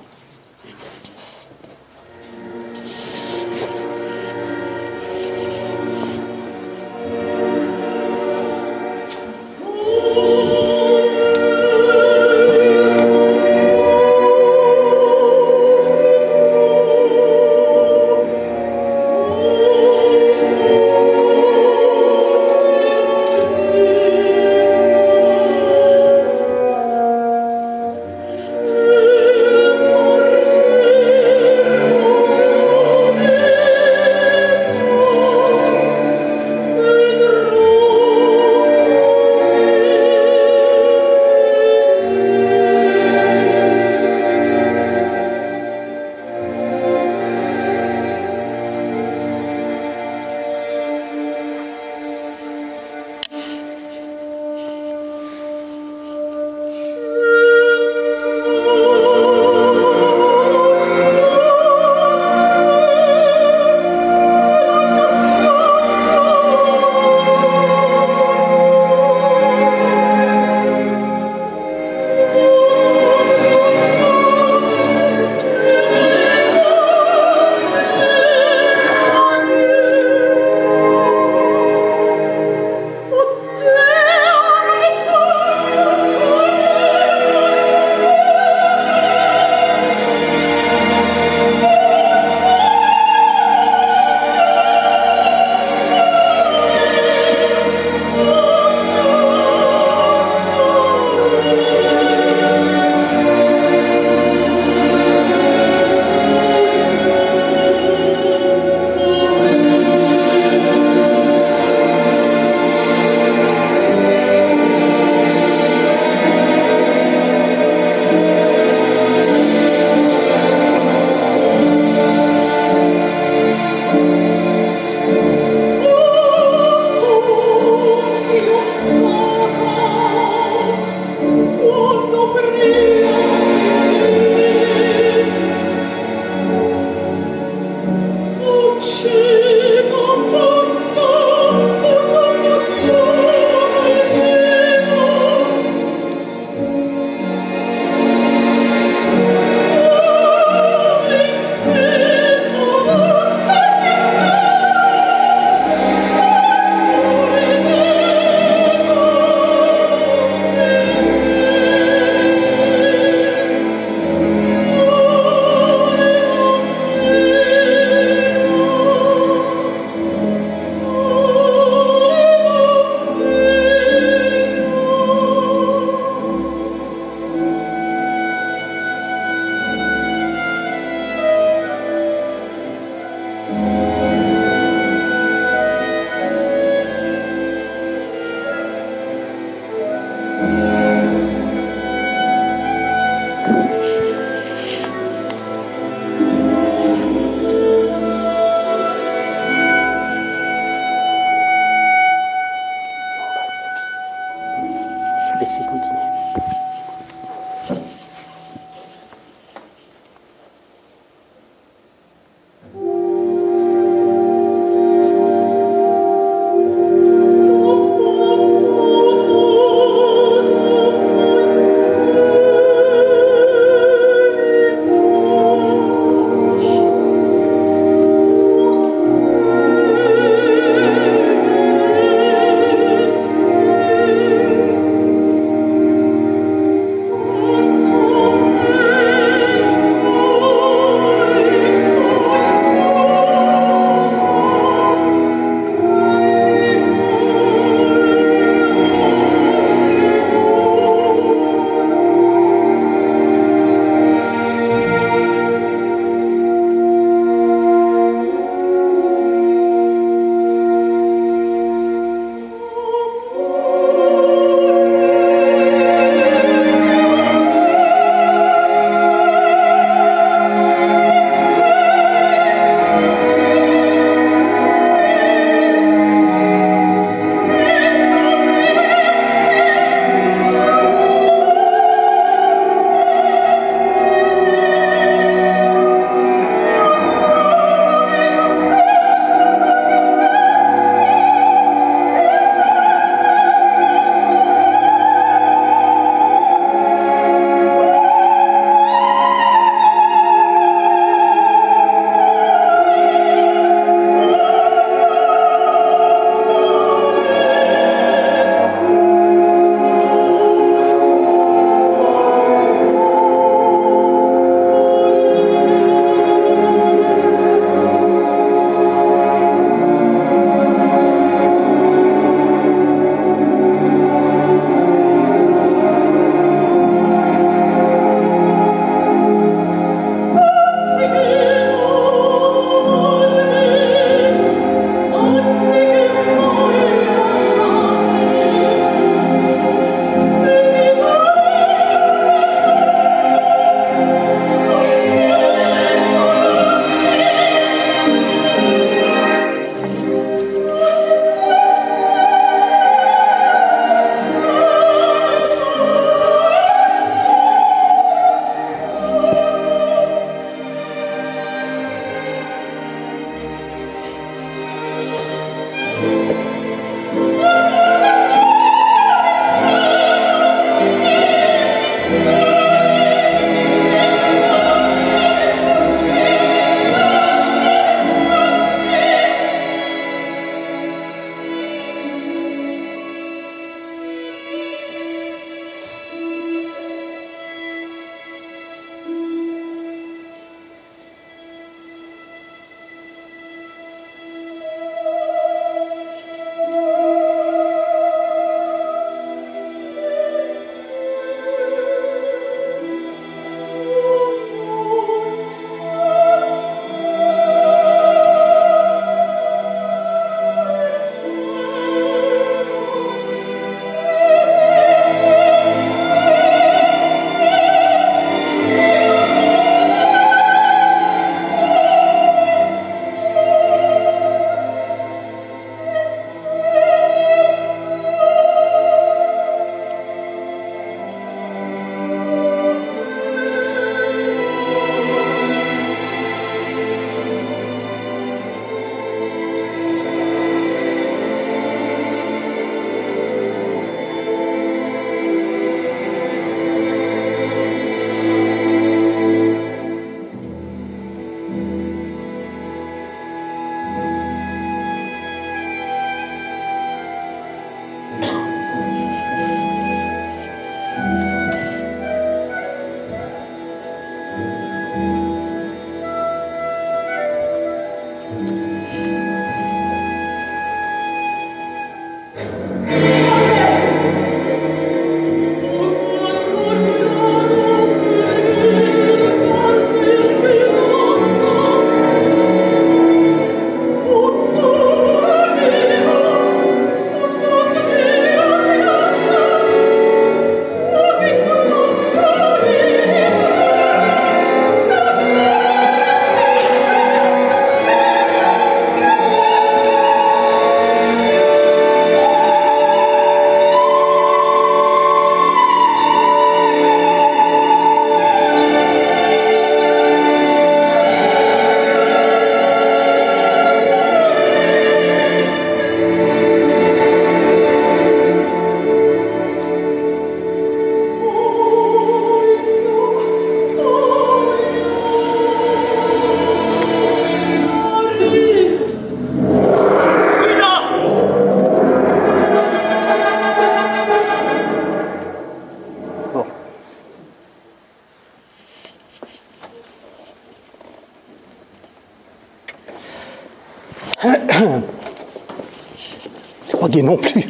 C'est pas gay non plus.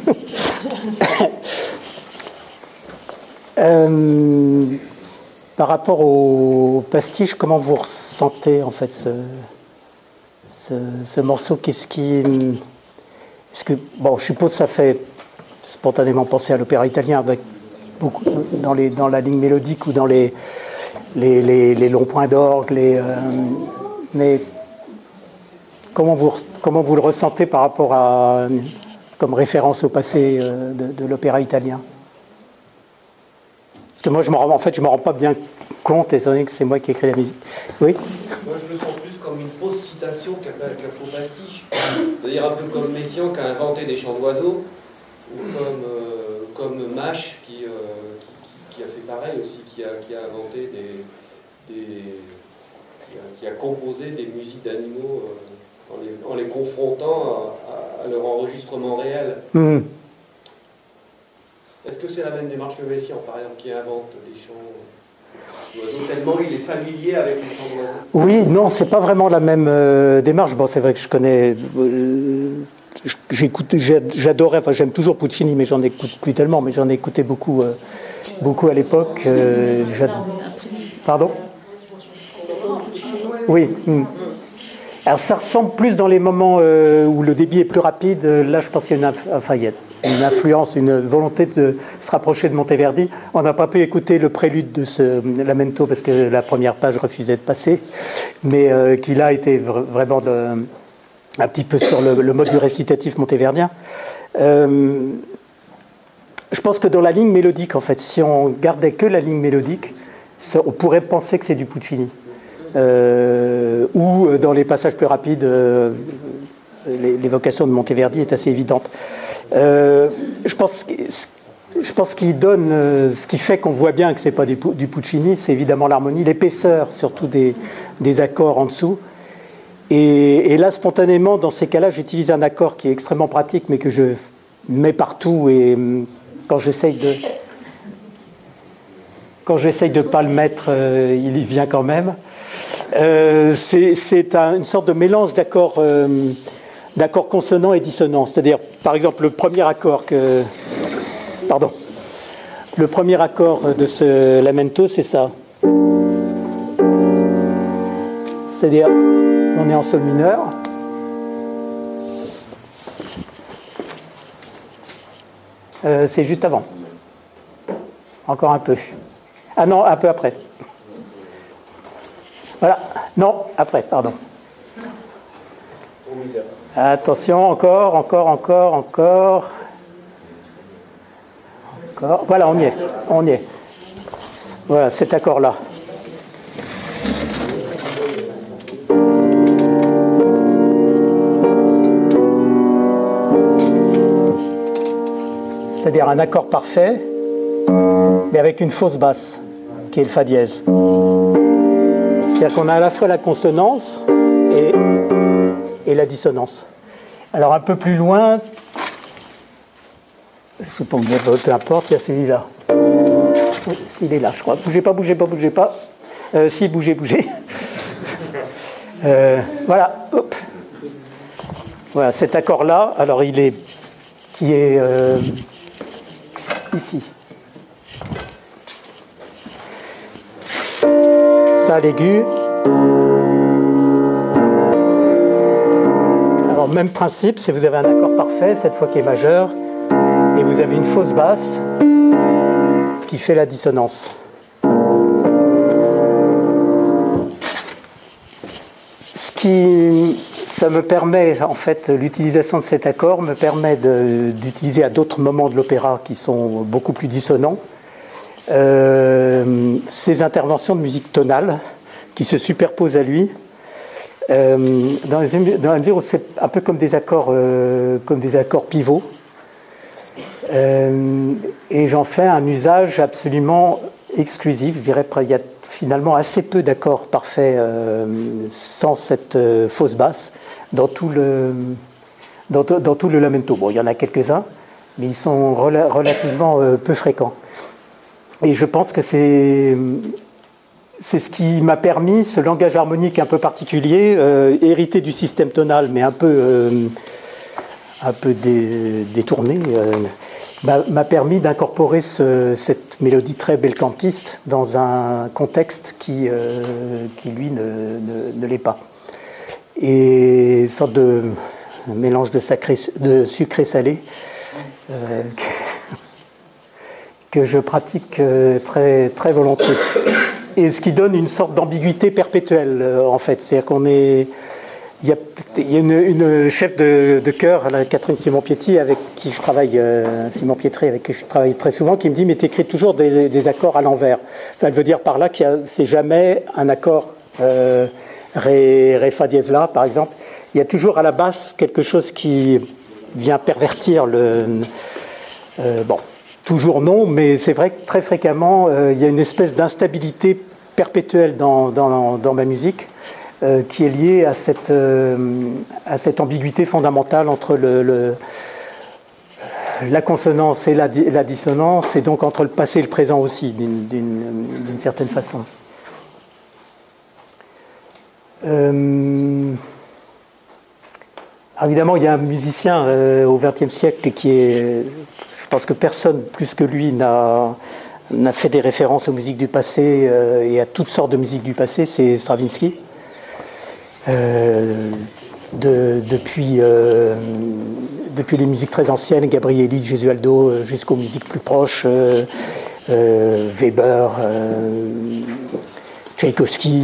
Par rapport au pastiche, comment vous ressentez en fait ce morceau? Qu'est-ce qui... Est-ce que, bon, je suppose que ça fait spontanément penser à l'opéra italien avec beaucoup dans la ligne mélodique ou dans les longs points d'orgue, mais comment vous le ressentez par rapport à comme référence au passé de l'opéra italien? Parce que moi, je me rends pas bien compte, étant donné que c'est moi qui ai écrit la musique. Oui. Moi, je le sens plus comme une fausse citation qu'un faux pastiche. C'est-à-dire un peu comme Messiaen qui a inventé des chants d'oiseaux, ou comme Mâche qui a fait pareil aussi, qui a inventé qui a composé des musiques d'animaux en les confrontant à leur enregistrement réel. Mmh. Est-ce que c'est la même démarche que Messiaen, par exemple, qui invente des chants d'oiseaux tellement il est familier avec les chants d'oiseaux? Oui, non, c'est pas vraiment la même démarche. Bon, c'est vrai que je connais... j'adorais, enfin j'aime toujours Puccini, mais j'en écoute plus tellement, mais j'en ai écouté beaucoup à l'époque. Pardon? Oui. Alors ça ressemble plus dans les moments où le débit est plus rapide. Là, je pense qu'il y a une influence, une volonté de se rapprocher de Monteverdi. On n'a pas pu écouter le prélude de ce Lamento parce que la première page refusait de passer, mais qui là était vraiment un petit peu sur le mode du récitatif monteverdien. Je pense que dans la ligne mélodique, en fait, si on gardait que la ligne mélodique, on pourrait penser que c'est du Puccini. Ou dans les passages plus rapides, l'évocation de Monteverdi est assez évidente. Je pense qu'il donne, ce qui fait qu'on voit bien que c'est pas du Puccini, c'est évidemment l'harmonie, l'épaisseur surtout des accords en dessous. Et là, spontanément, dans ces cas-là, j'utilise un accord qui est extrêmement pratique, mais que je mets partout. Et quand j'essaye de pas le mettre, il y vient quand même. C'est une sorte de mélange d'accords consonants et dissonants. C'est-à-dire, par exemple, le premier accord de ce lamento, c'est ça. C'est-à-dire, on est en sol mineur. C'est juste avant. Encore un peu. Ah non, un peu après. Voilà. Non, après, pardon. Attention, encore. Voilà, on y est. Voilà, cet accord-là. C'est-à-dire un accord parfait, mais avec une fausse basse, qui est le fa dièse. C'est-à-dire qu'on a à la fois la consonance et la dissonance. Alors un peu plus loin, je sais pas où il y a, peu importe, il y a celui-là. Oui, s'il est là, je crois. Bougez pas. Si, bougez. Voilà, hop. Voilà, cet accord-là, alors qui est ici. Ça, l'aigu. Alors, même principe, si vous avez un accord parfait, cette fois qui est majeur, et vous avez une fausse basse qui fait la dissonance. Ça me permet, en fait, l'utilisation de cet accord me permet d'utiliser à d'autres moments de l'opéra qui sont beaucoup plus dissonants, ces interventions de musique tonale qui se superposent à lui, dans la mesure où c'est un peu comme des accords pivots. Et j'en fais un usage absolument exclusif. Je dirais qu'il y a finalement assez peu d'accords parfaits sans cette fausse basse dans tout le lamento. Bon, il y en a quelques-uns, mais ils sont relativement peu fréquents. Et je pense que c'est c'est ce qui m'a permis, ce langage harmonique un peu particulier, hérité du système tonal, mais un peu détourné, m'a permis d'incorporer cette mélodie très belcantiste dans un contexte qui lui, ne l'est pas. Et une sorte de mélange de sucré salé que je pratique très, très volontiers. Et ce qui donne une sorte d'ambiguïté perpétuelle, en fait. C'est-à-dire qu'on est... Il y a une chef de chœur, Catherine Simon-Pietri, avec qui je travaille, avec qui je travaille très souvent, qui me dit « Mais tu écris toujours des accords à l'envers ». Enfin, elle veut dire par là que c'est jamais un accord Ré, Fa dièse La, par exemple. Il y a toujours à la basse quelque chose qui vient pervertir le... bon, toujours non, mais c'est vrai que très fréquemment, il y a une espèce d'instabilité perpétuelle dans ma musique qui est liée à cette ambiguïté fondamentale entre la consonance et la dissonance, et donc entre le passé et le présent aussi, d'une certaine façon. Alors évidemment, il y a un musicien au XXe siècle qui est... Je pense que personne plus que lui n'a fait des références aux musiques du passé et à toutes sortes de musiques du passé, c'est Stravinsky. Depuis les musiques très anciennes, Gabrieli, Gesualdo, jusqu'aux musiques plus proches, Weber, Tchaïkovski.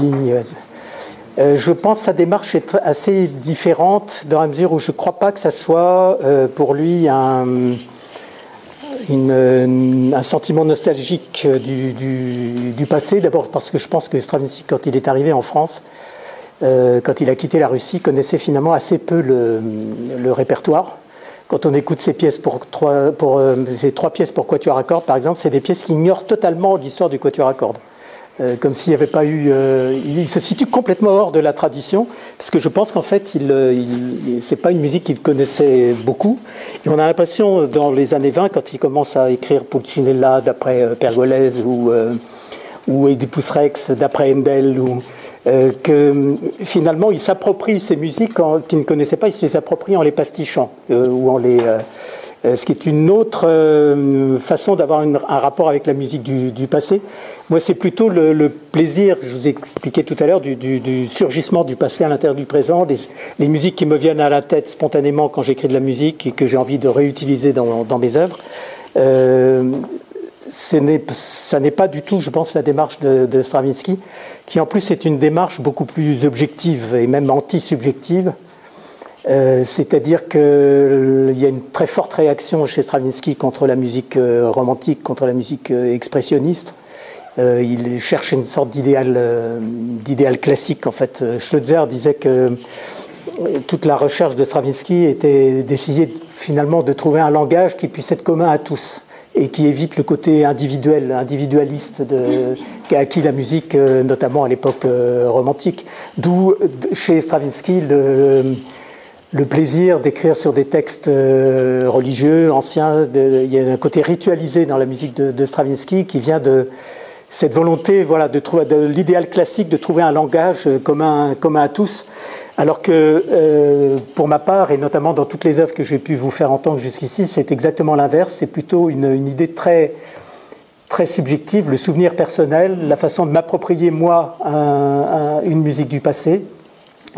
Je pense que sa démarche est assez différente dans la mesure où je ne crois pas que ça soit pour lui un sentiment nostalgique du passé. D'abord parce que je pense que Stravinsky, quand il est arrivé en France, quand il a quitté la Russie, connaissait finalement assez peu le répertoire. Quand on écoute ces pièces ces 3 pièces pour quatuor à cordes, par exemple, c'est des pièces qui ignorent totalement l'histoire du quatuor à cordes. Comme s'il n'y avait pas eu... il se situe complètement hors de la tradition, parce que je pense qu'en fait, c'est pas une musique qu'il connaissait beaucoup. Et on a l'impression, dans les années 20, quand il commence à écrire Pulcinella d'après Pergolèse ou Oedipus Rex d'après Handel, que finalement, il s'approprie ces musiques qu'il ne connaissait pas, il se les approprie en les pastichant, ou en les... ce qui est une autre façon d'avoir un rapport avec la musique du passé. Moi, c'est plutôt le plaisir, je vous ai expliqué tout à l'heure, du surgissement du passé à l'intérieur du présent, les musiques qui me viennent à la tête spontanément quand j'écris de la musique et que j'ai envie de réutiliser dans mes œuvres. Ça n'est pas du tout, je pense, la démarche de Stravinsky, qui en plus est une démarche beaucoup plus objective et même anti-subjective. C'est-à-dire qu'il y a une très forte réaction chez Stravinsky contre la musique romantique, contre la musique expressionniste. Il cherche une sorte d'idéal classique, en fait. Schloetzer disait que toute la recherche de Stravinsky était d'essayer finalement de trouver un langage qui puisse être commun à tous et qui évite le côté individualiste qu'a acquis la musique, notamment à l'époque romantique. D'où, chez Stravinsky, le plaisir d'écrire sur des textes religieux, anciens. Il y a un côté ritualisé dans la musique de Stravinsky qui vient de cette volonté, voilà, de l'idéal classique, de trouver un langage commun à tous. Alors que, pour ma part, et notamment dans toutes les œuvres que j'ai pu vous faire entendre jusqu'ici, c'est exactement l'inverse. C'est plutôt une idée très, très subjective, le souvenir personnel, la façon de m'approprier, moi, une musique du passé,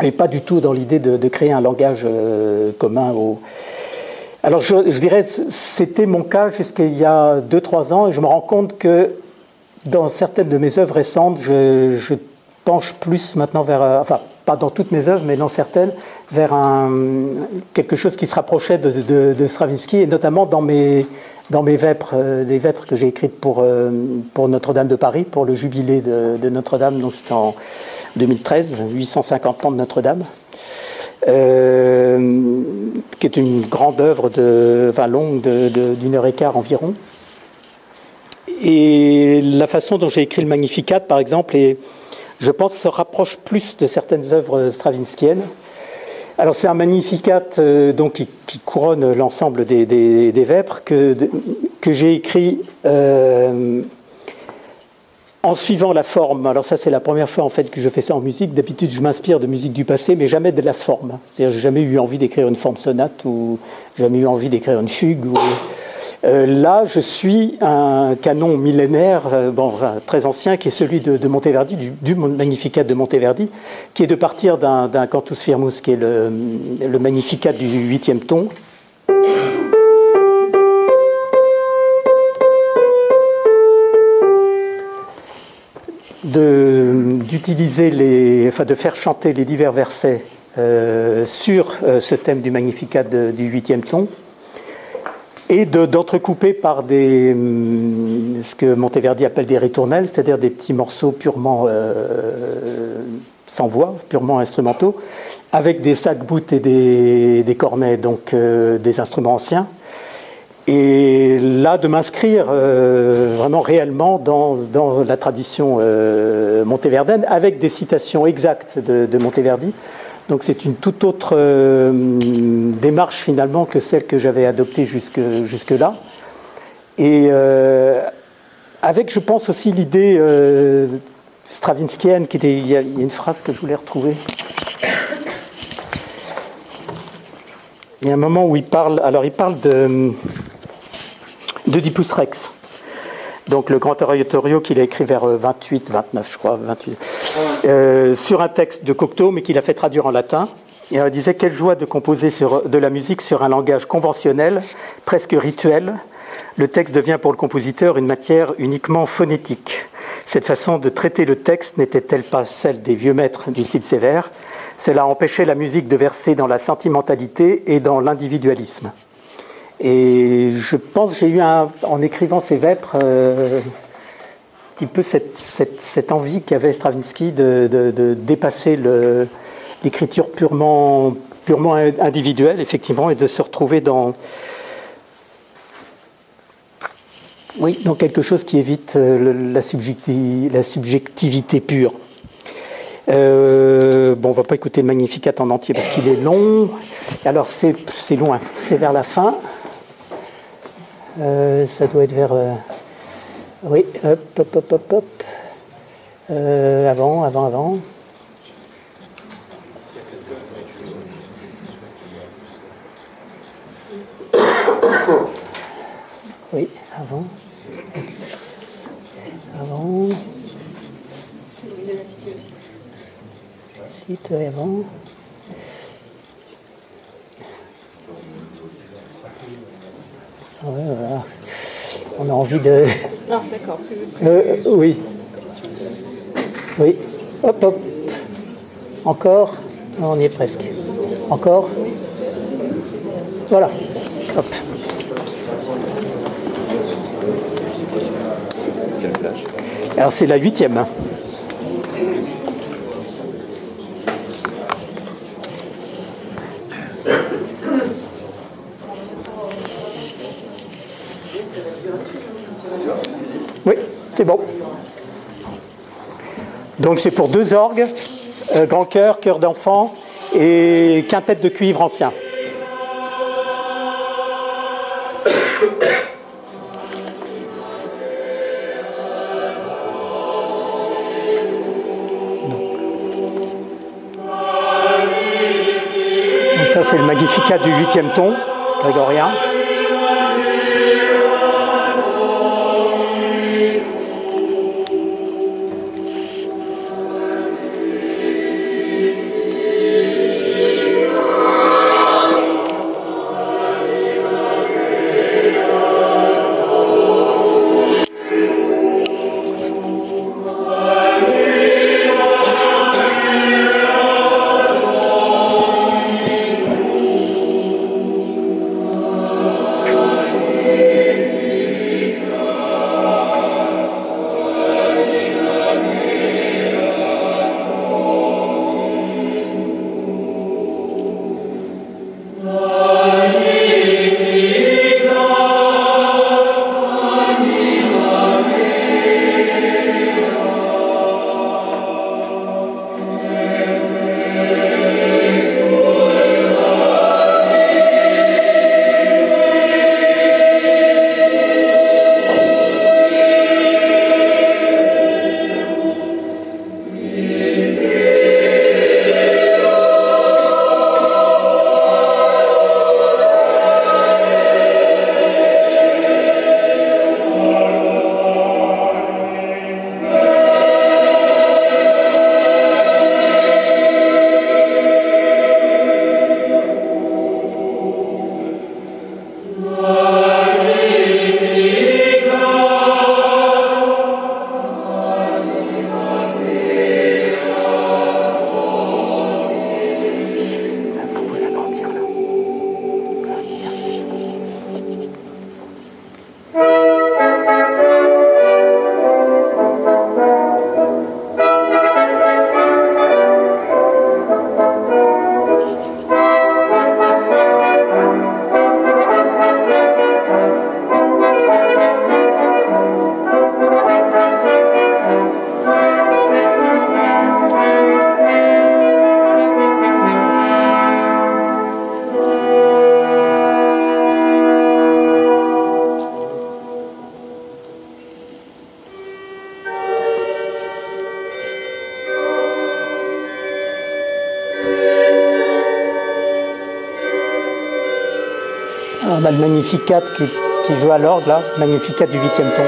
et pas du tout dans l'idée de créer un langage commun. Alors je dirais, c'était mon cas jusqu'il y a 2-3 ans, et je me rends compte que dans certaines de mes œuvres récentes, je penche plus maintenant vers... enfin, pas dans toutes mes œuvres, mais dans certaines, vers quelque chose qui se rapprochait de Stravinsky, et notamment dans mes vêpres, des vêpres que j'ai écrites pour Notre-Dame de Paris, pour le jubilé de Notre-Dame, donc c'était en 2013, 850 ans de Notre-Dame, qui est une grande œuvre longue d'1 heure et quart environ. Et la façon dont j'ai écrit le Magnificat, par exemple, je pense, se rapproche plus de certaines œuvres stravinskiennes. Alors c'est un Magnificat donc, qui couronne l'ensemble des vêpres que j'ai écrit en suivant la forme. Alors ça, c'est la première fois en fait que je fais ça en musique. D'habitude, je m'inspire de musique du passé, mais jamais de la forme. C'est-à-dire, j'ai jamais eu envie d'écrire une forme sonate ou jamais eu envie d'écrire une fugue. Là, je suis un canon millénaire, très ancien, qui est celui de Monteverdi, du Magnificat de Monteverdi, qui est de partir d'un cantus firmus, qui est le Magnificat du 8e ton. D'utiliser de faire chanter les divers versets sur ce thème du Magnificat du 8e ton, et d'entrecouper par ce que Monteverdi appelle des ritournelles, c'est-à-dire des petits morceaux purement sans voix, purement instrumentaux, avec des sac-boutes et des cornets, donc des instruments anciens. Et là, de m'inscrire vraiment réellement dans la tradition monteverdienne, avec des citations exactes de Monteverdi. Donc c'est une toute autre démarche finalement que celle que j'avais adoptée jusque-là. Et avec, je pense aussi, l'idée stravinskienne, il y a une phrase que je voulais retrouver. Il y a un moment où il parle d'Oedipus Rex, donc le grand oratorio qu'il a écrit vers 28, 29, je crois, 28, sur un texte de Cocteau, mais qu'il a fait traduire en latin. Et il disait: quelle joie de composer de la musique sur un langage conventionnel, presque rituel. Le texte devient pour le compositeur une matière uniquement phonétique. Cette façon de traiter le texte n'était-elle pas celle des vieux maîtres du style sévère? Cela empêchait la musique de verser dans la sentimentalité et dans l'individualisme. Et je pense que j'ai eu, en écrivant ces vêpres, un petit peu cette envie qu'avait Stravinsky de dépasser l'écriture purement individuelle, effectivement, et de se retrouver dans quelque chose qui évite la subjectivité pure. On ne va pas écouter le Magnificat en entier parce qu'il est long. Alors c'est loin, c'est vers la fin. Ça doit être vers... oui, hop. Avant. Oui, avant. Cite, avant. Ouais, voilà. On a envie de... Non, d'accord. Oui. Hop. Encore. On y est presque. Encore. Voilà. Hop. Alors c'est la 8e. Oui, c'est bon. Donc c'est pour 2 orgues, grand chœur, chœur d'enfant et quintette de cuivre ancien. Donc ça c'est le Magnificat du 8e ton, grégorien. On a le Magnificat qui joue à l'orgue, là, Magnificat du 8e ton.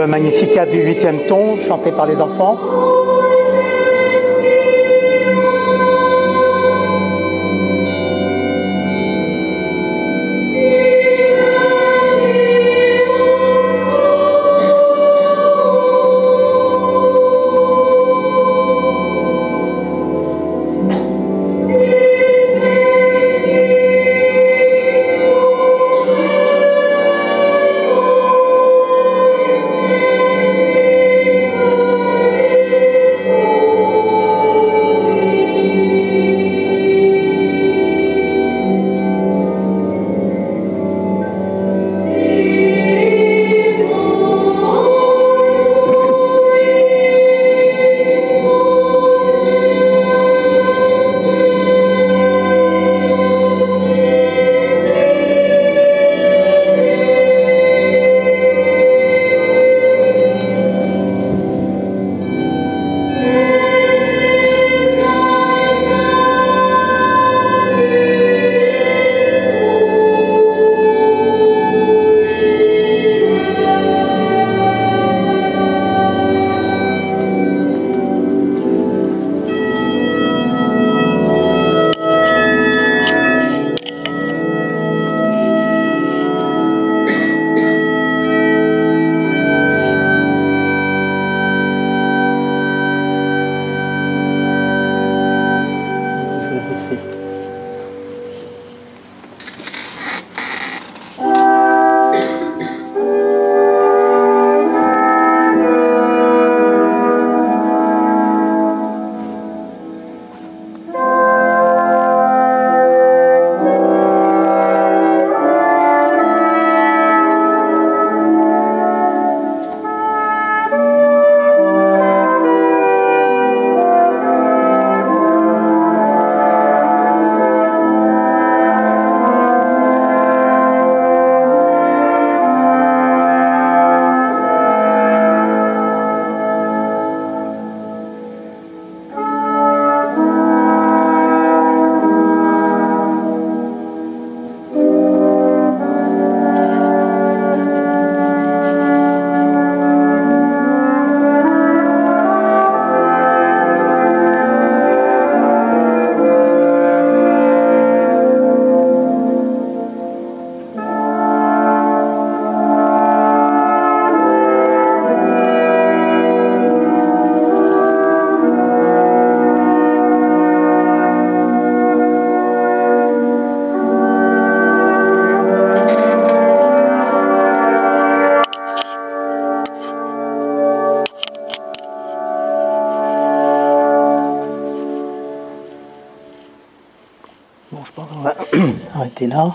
Le Magnificat du 8e ton, chanté par les enfants. était là.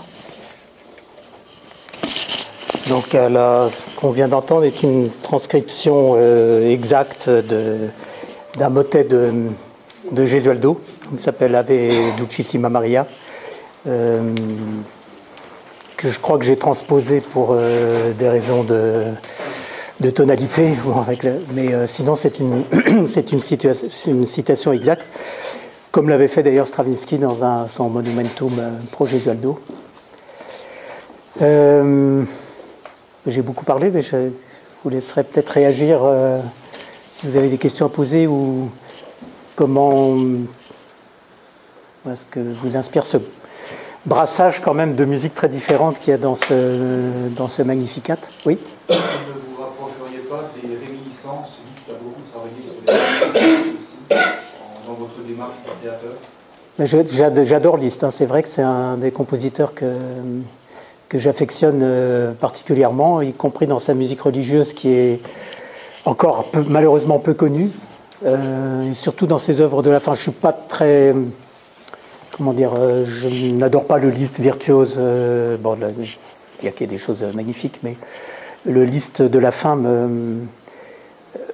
Donc ce qu'on vient d'entendre est une transcription exacte d'un motet de Gesualdo, qui s'appelle Ave Dulcissima Maria, que je crois que j'ai transposé pour des raisons de tonalité, mais sinon c'est une citation exacte, comme l'avait fait d'ailleurs Stravinsky dans son Monumentum pro Gesualdo. J'ai beaucoup parlé, mais je vous laisserai peut-être réagir si vous avez des questions à poser ou comment est-ce que vous inspire ce brassage quand même de musique très différente qu'il y a dans ce Magnificat. Oui. Ne vous rapprocheriez pas des réminiscences? Liszt a beaucoup travaillé sur les réminiscences aussi dans votre démarche de créateur. J'adore Liszt, hein. C'est vrai que c'est un des compositeurs que j'affectionne particulièrement, y compris dans sa musique religieuse qui est encore malheureusement peu connue, et surtout dans ses œuvres de la fin. Je ne suis pas très... Comment dire, je n'adore pas le Liszt virtuose. Bon, il y a des choses magnifiques, mais le Liszt de la fin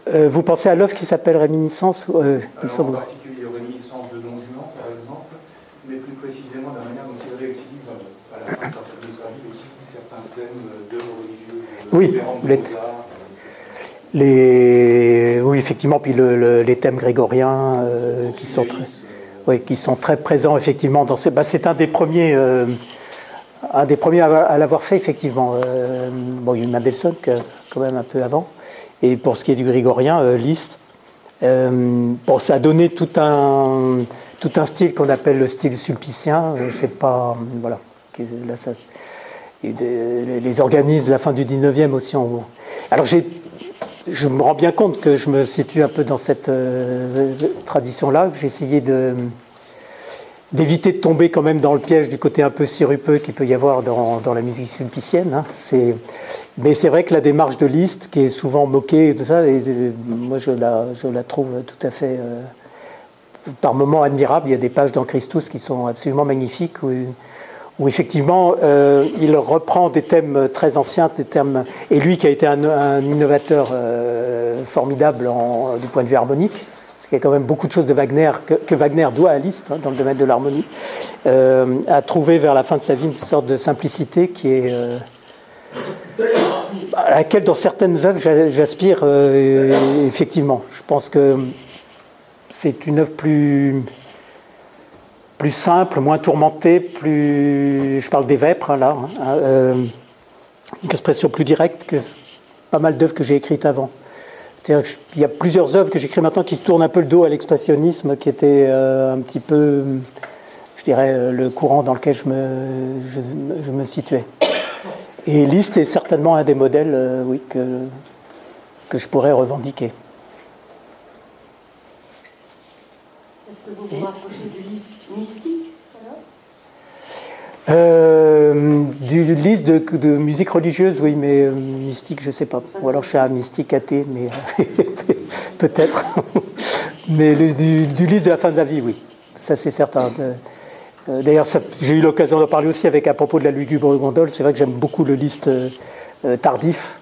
vous pensez à l'œuvre qui s'appelle Réminiscence En particulier Réminiscence de Don Juan, par exemple, mais plus précisément de la manière dont il réutilise à la fin de sa vie aussi certains thèmes d'œuvres religieuses. Oui, oui, effectivement, puis les thèmes grégoriens qui sont très présents effectivement dans c'est un des premiers à l'avoir fait effectivement. Bon, il y a eu Mendelssohn quand même un peu avant, et pour ce qui est du grégorien, Liszt, bon, ça a donné tout un style qu'on appelle le style sulpicien. C'est pas voilà, là ça, les organismes de la fin du 19e aussi alors je me rends bien compte que je me situe un peu dans cette tradition-là, que j'ai essayé d'éviter de tomber quand même dans le piège du côté un peu sirupeux qu'il peut y avoir dans la musique sulpicienne. Hein. Mais c'est vrai que la démarche de Liszt, qui est souvent moquée, et tout ça, moi je la trouve tout à fait, par moments admirable. Il y a des pages dans Christus qui sont absolument magnifiques, où effectivement, il reprend des thèmes très anciens, et lui qui a été un innovateur formidable du point de vue harmonique, parce qu'il y a quand même beaucoup de choses de Wagner que Wagner doit à Liszt, hein, dans le domaine de l'harmonie, a trouvé vers la fin de sa vie une sorte de simplicité qui est à laquelle, dans certaines œuvres, j'aspire effectivement. Je pense que c'est une œuvre plus simple, moins tourmentée, je parle des vêpres, hein, là, une expression plus directe que pas mal d'œuvres que j'ai écrites avant. C'est-à-dire qu'il y a plusieurs œuvres que j'écris maintenant qui se tournent un peu le dos à l'expressionnisme, qui était un petit peu, je dirais, le courant dans lequel je me situais. Et Liszt est certainement un des modèles, oui, que je pourrais revendiquer. Est-ce que vous vous rapprochez du Liszt mystique Du Liszt de musique religieuse, oui, mais mystique, je ne sais pas. Ou alors je suis un mystique athée, mais peut-être. Mais du Liszt de la fin de la vie, oui. Ça, c'est certain. D'ailleurs, j'ai eu l'occasion d'en parler aussi à propos de la lugubre gondole. C'est vrai que j'aime beaucoup le Liszt tardif,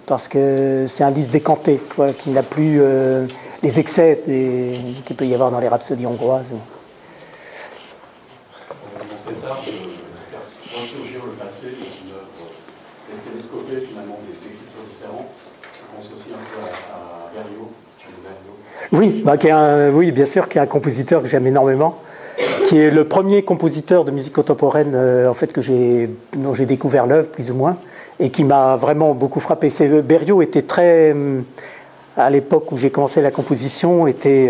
parce que c'est un Liszt décanté, quoi, qui n'a plus les excès qu'il peut y avoir dans les rhapsodies hongroises. Dans cet art de faire ressurgir le passé dans une œuvre, est-ce télescoper finalement des écritures différentes? Je pense aussi un peu à Berio, Berio. Oui, bien sûr, qui est un compositeur que j'aime énormément, qui est le premier compositeur de musique contemporaine en fait, dont j'ai découvert l'œuvre, plus ou moins, et qui m'a vraiment beaucoup frappé. Berio était très... à l'époque où j'ai commencé la composition, était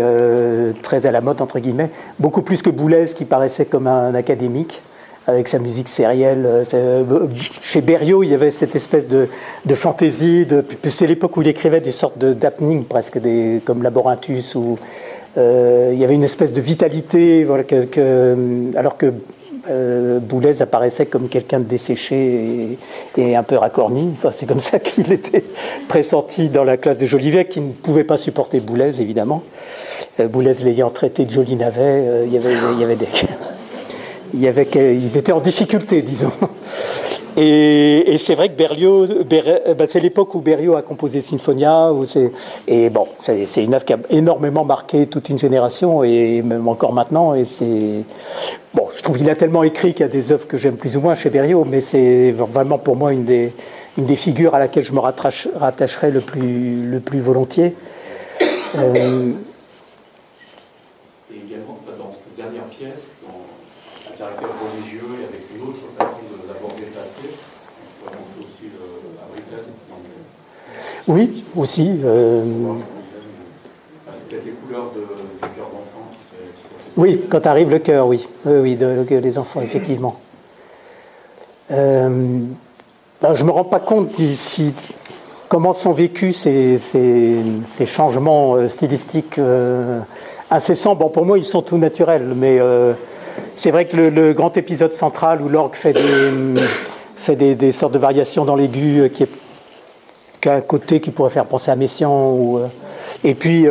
très à la mode, entre guillemets, beaucoup plus que Boulez, qui paraissait comme un académique, avec sa musique sérielle. Chez Berio, il y avait cette espèce de fantaisie, c'est l'époque où il écrivait des sortes d'happenings, presque, comme Laborinthus, où il y avait une espèce de vitalité, voilà, alors que Boulez apparaissait comme quelqu'un de desséché et un peu racorni. Enfin, c'est comme ça qu'il était pressenti dans la classe de Jolivet, qui ne pouvait pas supporter Boulez, évidemment. Boulez l'ayant traité de joli navet, il y avait ils étaient en difficulté, disons. Et c'est vrai que Berlioz, c'est l'époque où Berlioz a composé Sinfonia. Et bon, c'est une œuvre qui a énormément marqué toute une génération, et même encore maintenant. Et bon, je trouve qu'il a tellement écrit qu'il y a des œuvres que j'aime plus ou moins chez Berlioz, mais c'est vraiment pour moi une des figures à laquelle je me rattacherai le plus volontiers. Et également, dans cette dernière pièce, dans un caractère religieux et avec une autre façon d'aborder le passé, on peut penser aussi à Britten. Oui, aussi. C'est peut-être les couleurs du cœur d'enfant qui fait cette... Oui, quand arrive le cœur, oui. Oui, les enfants, effectivement. Je ne me rends pas compte comment sont vécus ces changements stylistiques incessants. Bon, pour moi, ils sont tout naturels, mais c'est vrai que le grand épisode central où l'orgue fait des sortes de variations dans l'aigu, qui a un côté qui pourrait faire penser à Messiaen, et puis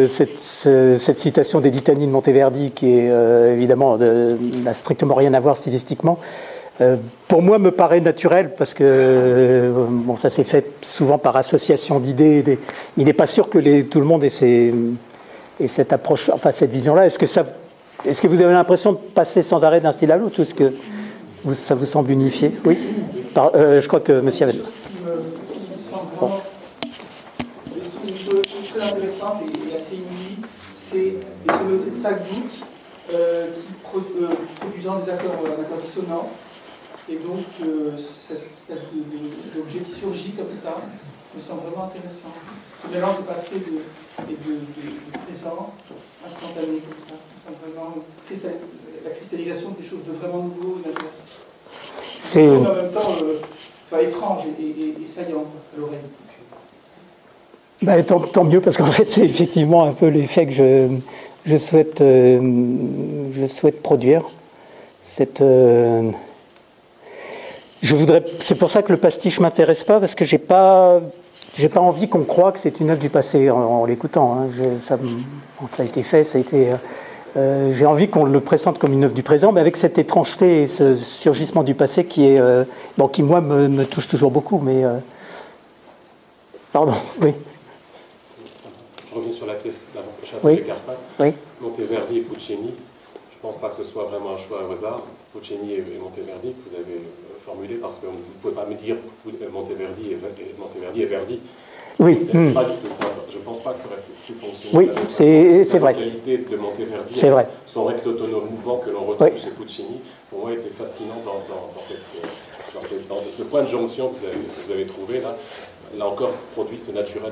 cette citation des litanies de Monteverdi, qui est évidemment n'a strictement rien à voir stylistiquement, pour moi me paraît naturel, parce que bon, ça s'est fait souvent par association d'idées. Il n'est pas sûr que tout le monde ait cette approche, enfin cette vision-là. Est-ce que vous avez l'impression de passer sans arrêt d'un style à l'autre, ou est-ce que ça vous semble unifié? Oui. Je crois que monsieur avait... Bon. Très intéressante et assez inédite, c'est les sonorités de Sackbook produisant des accords dissonants. Et donc, cette espèce d'objet qui surgit comme ça me semble vraiment intéressant. Ce mélange de passé et de présent, instantané comme ça, me semble vraiment la cristallisation de quelque chose de vraiment nouveau et intéressant. C'est en même temps étrange et saillant à l'oreille. Tant mieux, parce qu'en fait, c'est effectivement un peu l'effet que je souhaite produire. C'est pour ça que le pastiche m'intéresse pas, parce que j'ai pas envie qu'on croie que c'est une œuvre du passé en l'écoutant. Hein. Ça a été fait, j'ai envie qu'on le présente comme une œuvre du présent, mais avec cette étrangeté et ce surgissement du passé qui moi me touche toujours beaucoup. Mais pardon, oui. Je reviens sur la pièce l'avant-prochaine oui. de Carpate. Oui. Monteverdi et Puccini. Je ne pense pas que ce soit vraiment un choix au hasard. Puccini et Monteverdi que vous avez formulé, parce que vous ne pouvez pas me dire Monteverdi et Verdi. Oui. Je ne pense pas que ça aurait pu fonctionner. Oui, c'est vrai. La qualité de Monteverdi, c'est vrai. Son recto autonome mouvant que l'on retrouve oui. chez Puccini, pour moi, était fascinant dans ce point de jonction que vous avez trouvé là. Là encore, produit ce naturel.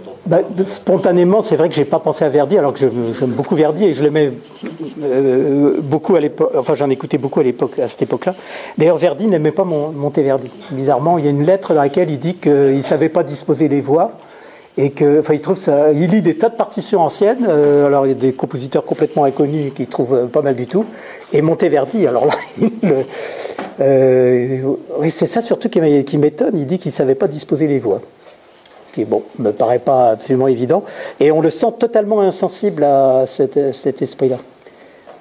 Spontanément, c'est vrai que je n'ai pas pensé à Verdi, alors que j'aime beaucoup Verdi et je l'aimais beaucoup à l'époque. Enfin, j'en écoutais beaucoup à cette époque-là. D'ailleurs, Verdi n'aimait pas Monteverdi. Bizarrement, il y a une lettre dans laquelle il dit qu'il ne savait pas disposer les voix et il lit des tas de partitions anciennes. Alors, il y a des compositeurs complètement inconnus qu'il trouve pas mal du tout. Et Monteverdi, alors là, oui, c'est ça surtout qui m'étonne. Il dit qu'il ne savait pas disposer les voix. Qui, bon, me paraît pas absolument évident, et on le sent totalement insensible à cet esprit-là.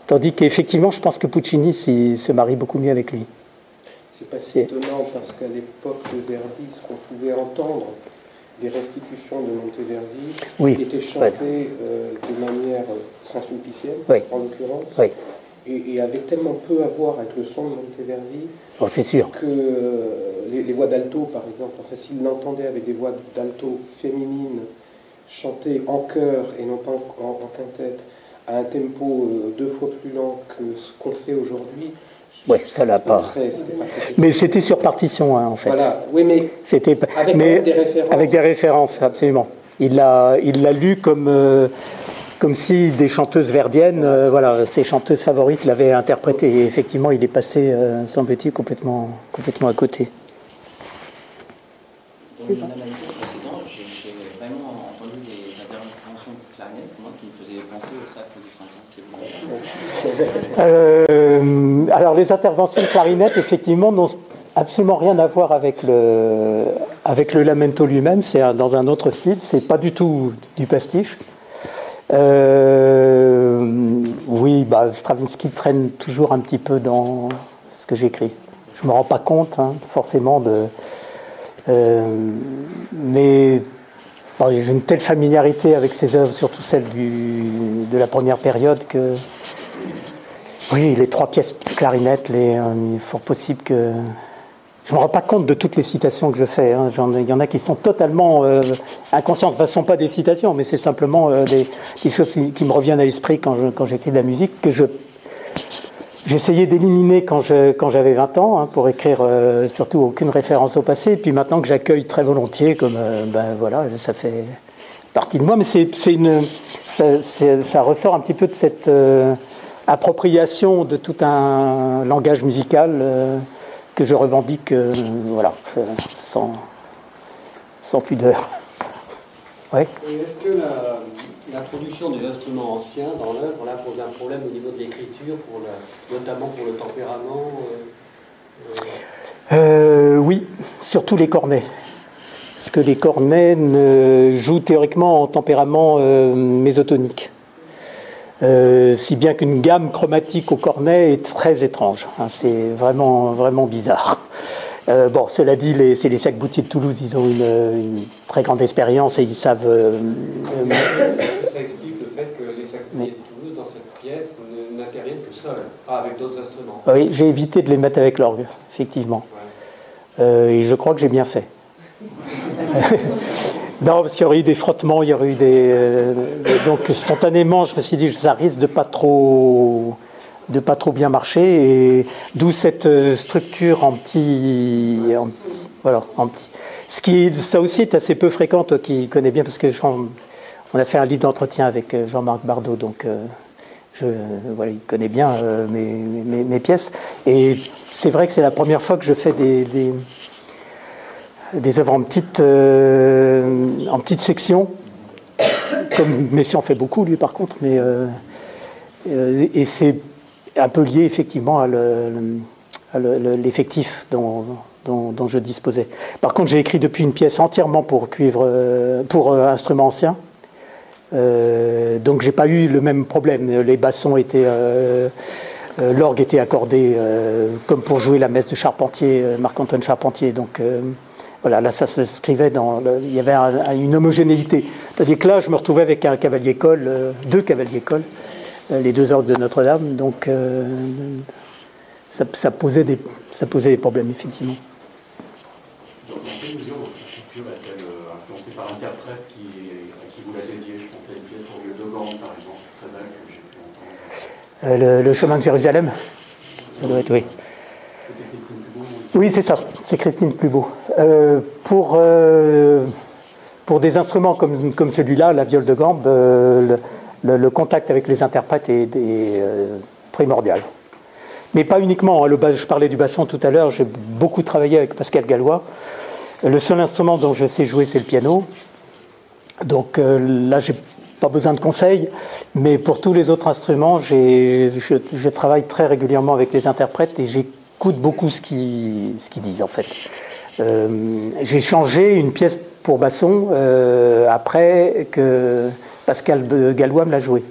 Tandis qu'effectivement, je pense que Puccini se marie beaucoup mieux avec lui. C'est pas si étonnant, parce qu'à l'époque de Verdi, ce qu'on pouvait entendre des restitutions de Monteverdi qui étaient chantées de manière Saint-Sulpicienne, en l'occurrence, et avec tellement peu à voir avec le son de Monteverdi, c'est sûr. Que les voix d'alto, par exemple, enfin, s'il l'entendait avec des voix d'alto féminines chantées en chœur et non pas en quintette, à un tempo 2 fois plus lent que ce qu'on fait aujourd'hui. Oui, ça l'a pas. Mais c'était sur partition, en fait. Voilà, oui, mais c'était avec des références. Avec des références, absolument. Il l'a lu comme si des chanteuses verdiennes, ses chanteuses favorites l'avaient interprété. Et effectivement, il est passé, semble-t-il, complètement à côté. Dans mon analyse précédente, j'ai vraiment entendu des interventions de clarinette, moi, qui me faisaient penser au sacre du printemps. Alors, les interventions de clarinette, effectivement, n'ont absolument rien à voir avec le lamento lui-même. C'est dans un autre style. C'est pas du tout du pastiche. Oui, Stravinsky traîne toujours un petit peu dans ce que j'écris. Je ne me rends pas compte, hein, forcément, mais bon, j'ai une telle familiarité avec ces œuvres, surtout celles de la première période, que oui, les 3 pièces clarinettes, il est fort possible que... Je ne me rends pas compte de toutes les citations que je fais. Hein. Il y en a qui sont totalement inconscientes. Enfin, ce ne sont pas des citations, mais c'est simplement des choses qui me reviennent à l'esprit quand j'écris de la musique, que j'essayais d'éliminer quand j'avais 20 ans, hein, pour écrire surtout aucune référence au passé. Et puis maintenant que j'accueille très volontiers, comme ben voilà, ça fait partie de moi. Mais ça ressort un petit peu de cette appropriation de tout un langage musical que je revendique, voilà, sans pudeur. Ouais. Est-ce que l'introduction des instruments anciens dans l'œuvre là pose un problème au niveau de l'écriture, notamment pour le tempérament Oui, surtout les cornets. Parce que les cornets jouent théoriquement en tempérament mésotonique. Si bien qu'une gamme chromatique au cornet est très étrange. Hein, c'est vraiment, vraiment bizarre. Bon, cela dit, c'est les Sacboutiers de Toulouse, ils ont une très grande expérience et ils savent... Ça explique le fait que les Sacboutiers de Toulouse, dans cette pièce, n'interviennent que seuls, pas avec d'autres instruments. Oui, j'ai évité de les mettre avec l'orgue, effectivement. Ouais. Et je crois que j'ai bien fait. Non, parce qu'il y aurait eu des frottements, il y aurait eu donc spontanément, je me suis dit, ça risque de pas trop bien marcher, et d'où cette structure en petit. Ça aussi est assez peu fréquent, toi qui connais bien, parce que on a fait un livre d'entretien avec Jean-Marc Bardot, donc voilà, il connaît bien mes pièces. Et c'est vrai que c'est la première fois que je fais des œuvres en petite section, comme Messiaen fait beaucoup, lui, par contre, et c'est un peu lié, effectivement, à l'effectif dont je disposais. Par contre, j'ai écrit depuis une pièce entièrement pour instruments anciens, donc j'ai pas eu le même problème. Les bassons étaient... l'orgue était accordé comme pour jouer la messe de Charpentier, Marc-Antoine Charpentier, donc... Voilà, là, ça s'inscrivait il y avait une homogénéité. C'est-à-dire que là, je me retrouvais avec un cavalier-col, 2 cavaliers-cols, les 2 orgues de Notre-Dame, donc ça posait des problèmes, effectivement. Dans quelle mesure votre écriture est-elle influencée par l'interprète à qui vous la dédiez? Je pense à une pièce pour Vieux de Gand, par exemple, très belle, que j'ai pu entendre. Le chemin de Jérusalem, ça doit être, oui. C'était Christine Plubeau? Oui, c'est ça, c'est Christine Plubeau. Pour des instruments comme celui-là, la viole de gambe, le contact avec les interprètes est primordial. Mais pas uniquement. Je parlais du basson tout à l'heure, j'ai beaucoup travaillé avec Pascal Gallois. Le seul instrument dont je sais jouer, c'est le piano. Donc là, j'ai pas besoin de conseils. Mais pour tous les autres instruments, je travaille très régulièrement avec les interprètes et j'écoute beaucoup ce qu'ils disent, en fait. J'ai changé une pièce pour basson après que Pascal Gallois me l'a jouée.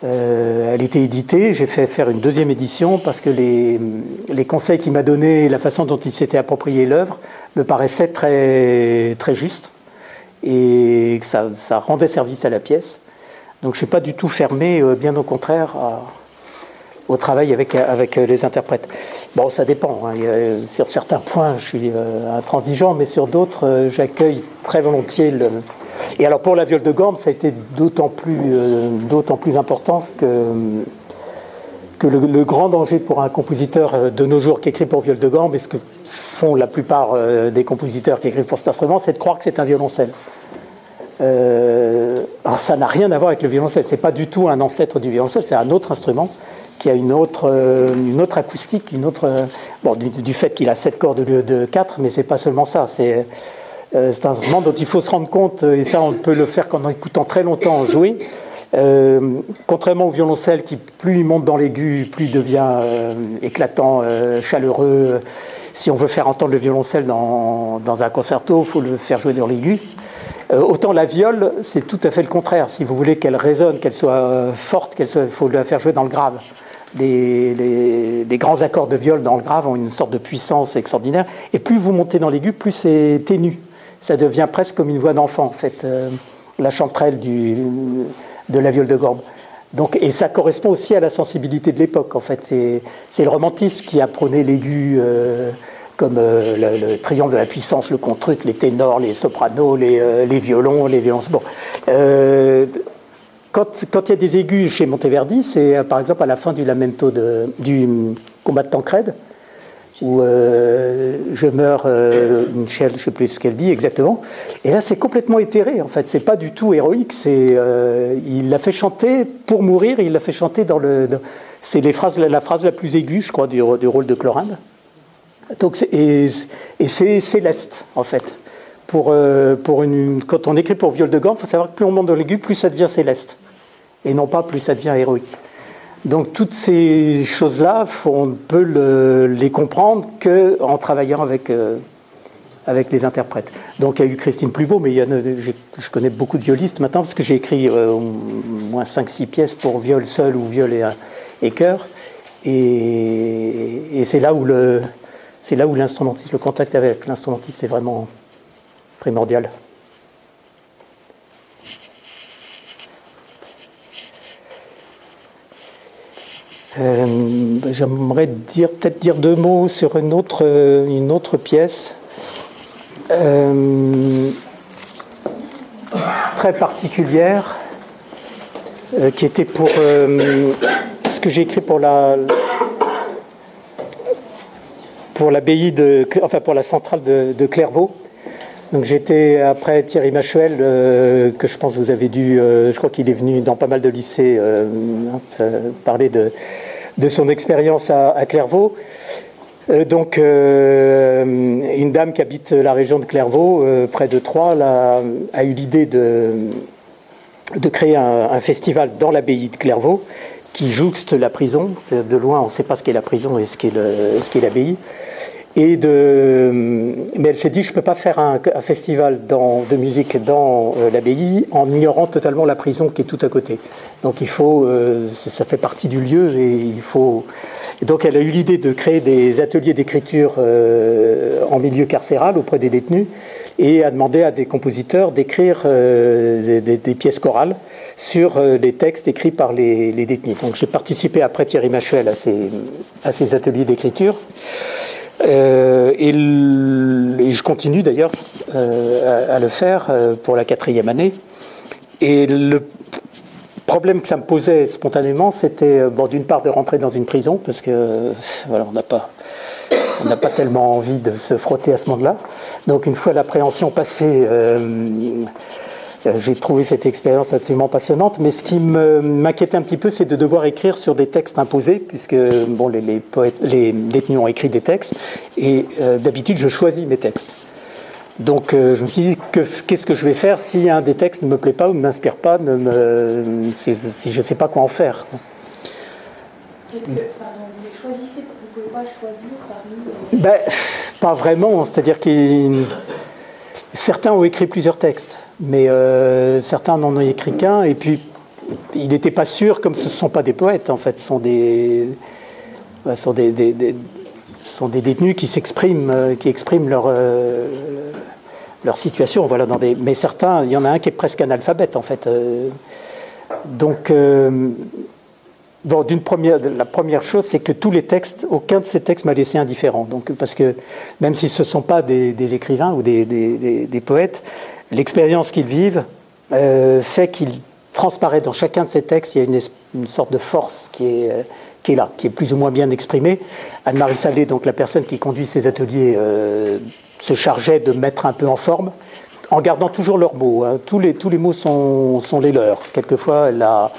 Elle était éditée, j'ai fait faire une 2e édition parce que les conseils qu'il m'a donnés, la façon dont il s'était approprié l'œuvre, me paraissaient très, très justes et que ça rendait service à la pièce. Donc je ne suis pas du tout fermé, bien au contraire, au travail avec les interprètes. Bon, ça dépend. Hein. Sur certains points, je suis intransigeant, mais sur d'autres, j'accueille très volontiers Et alors pour la viole de gambe, ça a été d'autant plus important que le grand danger pour un compositeur de nos jours qui écrit pour viole de gambe, et ce que font la plupart des compositeurs qui écrivent pour cet instrument, c'est de croire que c'est un violoncelle. Alors ça n'a rien à voir avec le violoncelle, c'est pas du tout un ancêtre du violoncelle, c'est un autre instrument qui a une autre acoustique, du fait qu'il a 7 cordes au lieu de 4, mais c'est pas seulement ça, c'est un instrument dont il faut se rendre compte, et ça on peut le faire qu'en écoutant très longtemps jouer, contrairement au violoncelle qui plus il monte dans l'aigu, plus il devient éclatant, chaleureux. Si on veut faire entendre le violoncelle dans un concerto, il faut le faire jouer dans l'aigu. Autant la viole, c'est tout à fait le contraire. Si vous voulez qu'elle résonne, qu'elle soit forte, il faut la faire jouer dans le grave. Les grands accords de viol dans le grave ont une sorte de puissance extraordinaire. Et plus vous montez dans l'aigu, plus c'est ténu. Ça devient presque comme une voix d'enfant, en fait, la chanterelle de la viole de Gorbe. Donc, et ça correspond aussi à la sensibilité de l'époque, en fait. C'est le romantisme qui a prôné l'aigu comme le triomphe de la puissance, le contrut, les ténors, les sopranos, les violons, les violons. Bon. Quand il y a des aigus chez Monteverdi, c'est par exemple à la fin du lamento du combat de Tancrède, où je meurs, Michel, je ne sais plus ce qu'elle dit exactement. Et là, c'est complètement éthéré, en fait. C'est pas du tout héroïque. Il l'a fait chanter pour mourir. Il l'a fait chanter c'est la phrase la plus aiguë, je crois, du rôle de Clorinde. Donc, et c'est céleste, en fait. Quand on écrit pour viol de Gorbe, il faut savoir que plus on monte dans l'aigu, plus ça devient céleste. Et non pas plus ça devient héroïque. Donc toutes ces choses-là, on ne peut les comprendre qu'en travaillant avec les interprètes. Donc il y a eu Christine Plubot, mais je connais beaucoup de violistes maintenant, parce que j'ai écrit au moins 5-6 pièces pour viol seul ou viol et chœur. Et c'est là où l'instrumentiste, le contact avec l'instrumentiste est vraiment primordial. J'aimerais peut-être dire 2 mots sur une autre pièce très particulière qui était pour ce que j'ai écrit pour l'abbaye pour la centrale de Clairvaux. Donc j'étais après Thierry Machuel, que je pense que vous avez dû, je crois qu'il est venu dans pas mal de lycées parler de son expérience à Clairvaux. Donc une dame qui habite la région de Clairvaux, près de Troyes, a eu l'idée de créer un festival dans l'abbaye de Clairvaux qui jouxte la prison. De loin, on ne sait pas ce qu'est la prison et ce qu'est l'abbaye. Mais elle s'est dit, je ne peux pas faire un festival de musique dans l'abbaye en ignorant totalement la prison qui est tout à côté. Donc il faut, ça fait partie du lieu et il faut. Et donc elle a eu l'idée de créer des ateliers d'écriture en milieu carcéral auprès des détenus et a demandé à des compositeurs d'écrire des pièces chorales sur les textes écrits par les détenus. Donc j'ai participé après Thierry Machuel à ces ateliers d'écriture. Et je continue d'ailleurs à le faire pour la 4e année. Et le problème que ça me posait spontanément, c'était d'une part de rentrer dans une prison, parce que voilà, on n'a pas tellement envie de se frotter à ce monde-là. Donc une fois l'appréhension passée, j'ai trouvé cette expérience absolument passionnante, mais ce qui m'inquiétait un petit peu, c'est de devoir écrire sur des textes imposés, puisque les détenus ont écrit des textes, et d'habitude je choisis mes textes. Donc je me suis dit, qu'est-ce que je vais faire si un des textes ne me plaît pas ou ne m'inspire pas, si je ne sais pas quoi en faire. Est-ce que, vous les choisissez, vous ne pouvez pas choisir parmi... Pas vraiment, c'est-à-dire que certains ont écrit plusieurs textes, mais certains n'en ont écrit qu'un, et puis il n'était pas sûr, comme ce ne sont pas des poètes, en fait, ce sont des détenus qui s'expriment, qui expriment leur situation. Voilà, mais certains, il y en a un qui est presque analphabète, en fait. Donc, la première chose, c'est que tous les textes, aucun de ces textes m'a laissé indifférent. Donc, parce que même si ce ne sont pas des écrivains ou des poètes, l'expérience qu'ils vivent fait qu'il transparaît dans chacun de ces textes, il y a une sorte de force qui est là, qui est plus ou moins bien exprimée. Anne-Marie Salé, donc la personne qui conduit ces ateliers, se chargeait de mettre un peu en forme, en gardant toujours leurs mots. Hein. Tous les mots sont les leurs. Quelquefois, elle a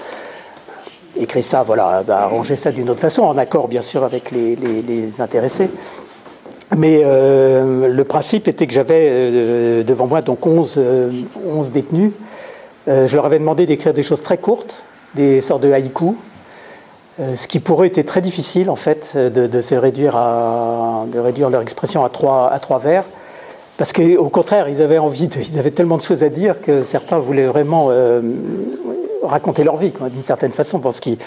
écrit ça, voilà, elle a arrangé ça d'une autre façon, en accord bien sûr avec les intéressés. Mais le principe était que j'avais devant moi donc 11 détenus. Je leur avais demandé d'écrire des choses très courtes, des sortes de haïkus, ce qui pour eux était très difficile en fait de réduire leur expression à trois vers, parce qu'au contraire ils avaient tellement de choses à dire que certains voulaient vraiment raconter leur vie d'une certaine façon, parce qu'ils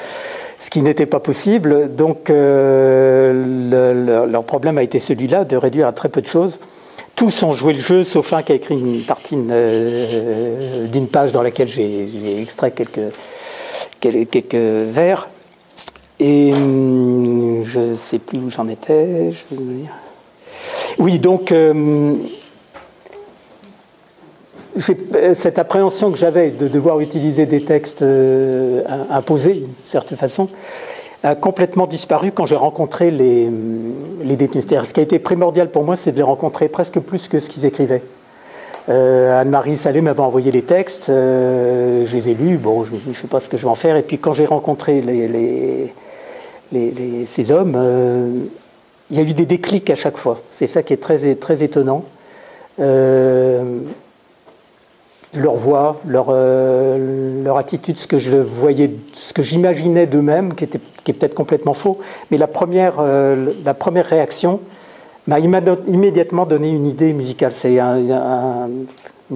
ce qui n'était pas possible. Donc leur problème a été celui-là, de réduire à très peu de choses. Tous ont joué le jeu, sauf un qui a écrit une tartine d'une page dans laquelle j'ai extrait quelques vers. Et je ne sais plus où j'en étais. Je vais vous dire. Oui, donc cette appréhension que j'avais de devoir utiliser des textes imposés, d'une certaine façon, a complètement disparu quand j'ai rencontré les détenus. C'est-à-dire, ce qui a été primordial pour moi, c'est de les rencontrer presque plus que ce qu'ils écrivaient. Anne-Marie Salé m'avait envoyé les textes, je les ai lus, bon, je me dis, je ne sais pas ce que je vais en faire. Et puis quand j'ai rencontré ces hommes, il y a eu des déclics à chaque fois. C'est ça qui est très, très étonnant. Leur voix, leur attitude, ce que je voyais, ce que j'imaginais d'eux-mêmes, qui est peut-être complètement faux. Mais la première réaction m'a immédiatement donné une idée musicale. C'est une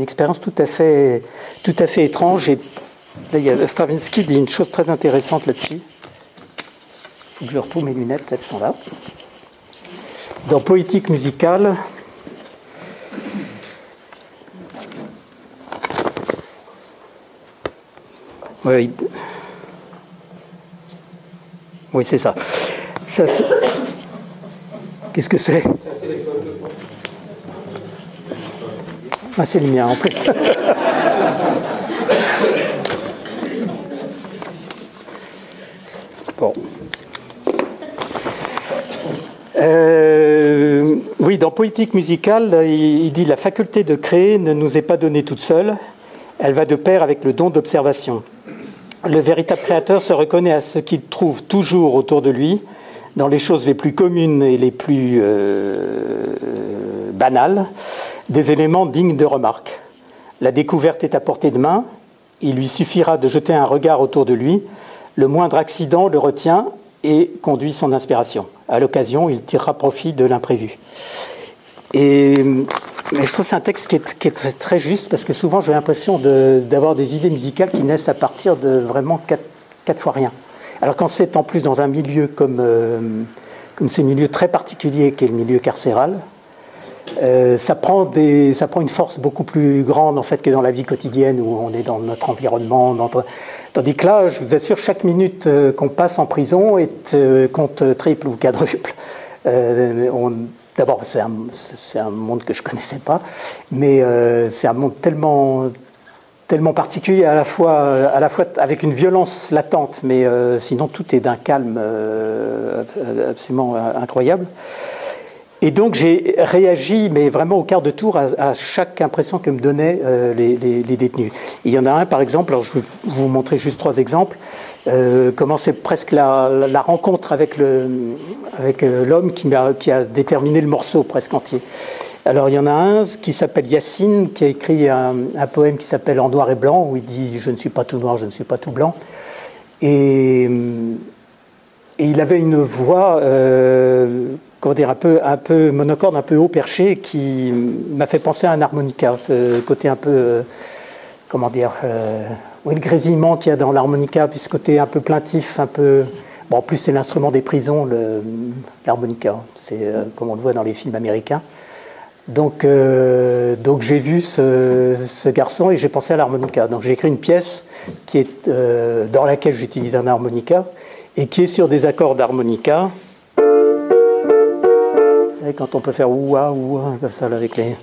expérience tout à fait étrange. Et là, il y a Stravinsky dit une chose très intéressante là-dessus. Il faut que je retrouve mes lunettes, elles sont là. Dans Poétique musicale, oui, c'est ça. Qu'est-ce que c'est? Ah, c'est le mien en plus. Bon. Oui, dans Poétique musicale, il dit « La faculté de créer ne nous est pas donnée toute seule, elle va de pair avec le don d'observation. Le véritable créateur se reconnaît à ce qu'il trouve toujours autour de lui, dans les choses les plus communes et les plus banales, des éléments dignes de remarque. La découverte est à portée de main, il lui suffira de jeter un regard autour de lui, le moindre accident le retient et conduit son inspiration. À l'occasion, il tirera profit de l'imprévu. » Mais je trouve que c'est un texte qui est très, très juste, parce que souvent j'ai l'impression d'avoir des idées musicales qui naissent à partir de vraiment quatre fois rien. Alors quand c'est en plus dans un milieu comme ce milieu très particulier qu'est le milieu carcéral, ça prend une force beaucoup plus grande en fait que dans la vie quotidienne où on est dans notre environnement. Tandis que là, je vous assure, chaque minute qu'on passe en prison compte triple ou quadruple. D'abord, c'est un monde que je ne connaissais pas, mais c'est un monde tellement particulier, à la fois avec une violence latente, mais sinon tout est d'un calme absolument incroyable. Et donc j'ai réagi, mais vraiment au quart de tour, à chaque impression que me donnaient les détenus. Il y en a un, par exemple, alors je vais vous montrer juste 3 exemples, comment c'est presque la rencontre avec l'homme qui a déterminé le morceau presque entier. Alors il y en a un qui s'appelle Yacine, qui a écrit un poème qui s'appelle En noir et blanc, où il dit « Je ne suis pas tout noir, je ne suis pas tout blanc ». Et il avait une voix, comment dire, un peu monocorde, un peu haut perché, qui m'a fait penser à un harmonica, ce côté un peu, comment dire, le grésillement qu'il y a dans l'harmonica, puis ce côté un peu plaintif, un peu... Bon, en plus c'est l'instrument des prisons, l'harmonica, c'est comme on le voit dans les films américains. Donc j'ai vu ce garçon et j'ai pensé à l'harmonica. Donc j'ai écrit une pièce qui est, dans laquelle j'utilise un harmonica et qui est sur des accords d'harmonica. Et quand on peut faire ouah, ouah, comme ça là, avec les...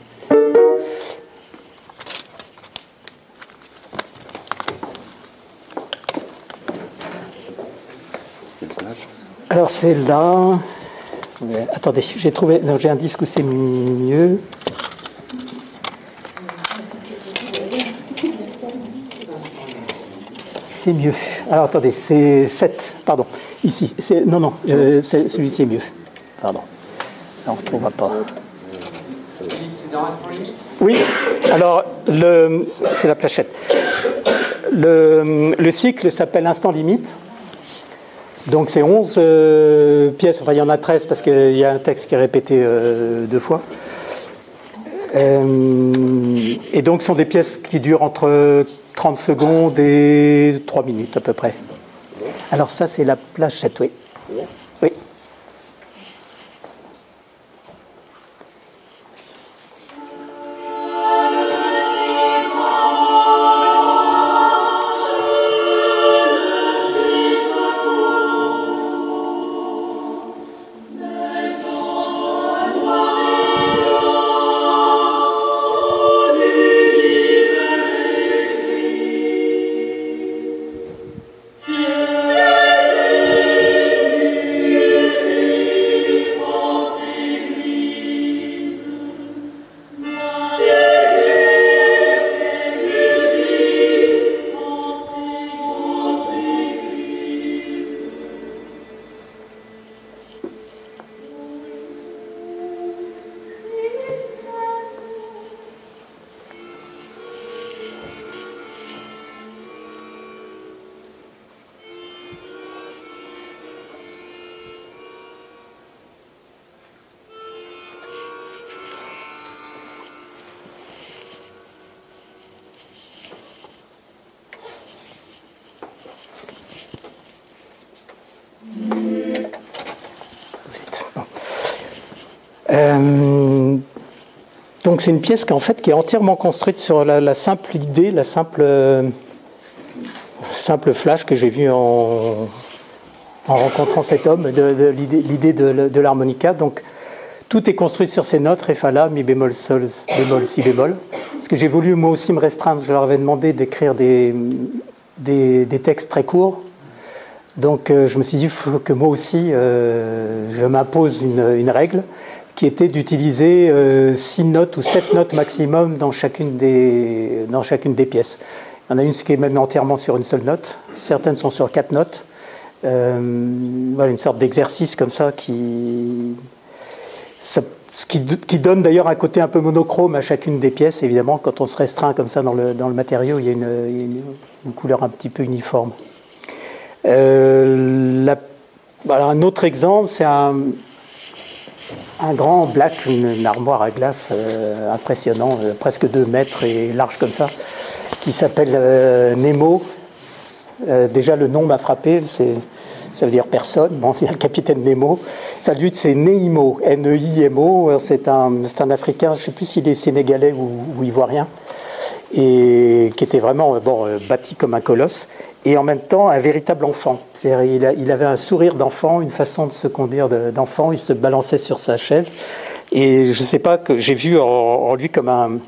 Alors c'est là... Attendez, j'ai un disque où c'est mieux. C'est mieux. Alors attendez, c'est 7, pardon. Ici, non, celui-ci est mieux. Pardon. On ne retrouvera pas. C'est dans Instant Limite? Oui, alors c'est la plachette. Le cycle s'appelle Instant Limite. Donc c'est 11 pièces, enfin il y en a 13 parce qu'il y a un texte qui est répété 2 fois. Et donc ce sont des pièces qui durent entre 30 secondes et 3 minutes à peu près. Alors ça, c'est la plage 7, oui. Oui. Donc c'est une pièce qui est entièrement construite sur la simple idée, la simple flash que j'ai vu en rencontrant cet homme, l'idée de l'harmonica. Donc tout est construit sur ces notes, ré, fa, la, mi bémol, sol, bémol, si bémol. Parce que j'ai voulu moi aussi me restreindre, je leur avais demandé d'écrire des textes très courts. Donc je me suis dit, il faut que moi aussi je m'impose une règle qui était d'utiliser 6 notes ou 7 notes maximum dans chacune des pièces. Il y en a une qui est même entièrement sur une seule note, certaines sont sur 4 notes. Voilà, une sorte d'exercice comme ça qui donne d'ailleurs un côté un peu monochrome à chacune des pièces. Évidemment, quand on se restreint comme ça dans le matériau, il y a une couleur un petit peu uniforme. Voilà, un autre exemple, c'est un grand black, une armoire à glace impressionnant, presque 2 mètres et large comme ça, qui s'appelle Nemo. Déjà le nom m'a frappé, ça veut dire personne. Bon, il y a le capitaine Nemo. Enfin, lui, c'est Neimo, N-E-I-M-O. C'est un Africain, je ne sais plus s'il est sénégalais ou ivoirien, et qui était vraiment bâti comme un colosse, et en même temps un véritable enfant. C'est-à-dire, il avait un sourire d'enfant, une façon de se conduire d'enfant, il se balançait sur sa chaise, et je ne sais pas, que j'ai vu en lui comme un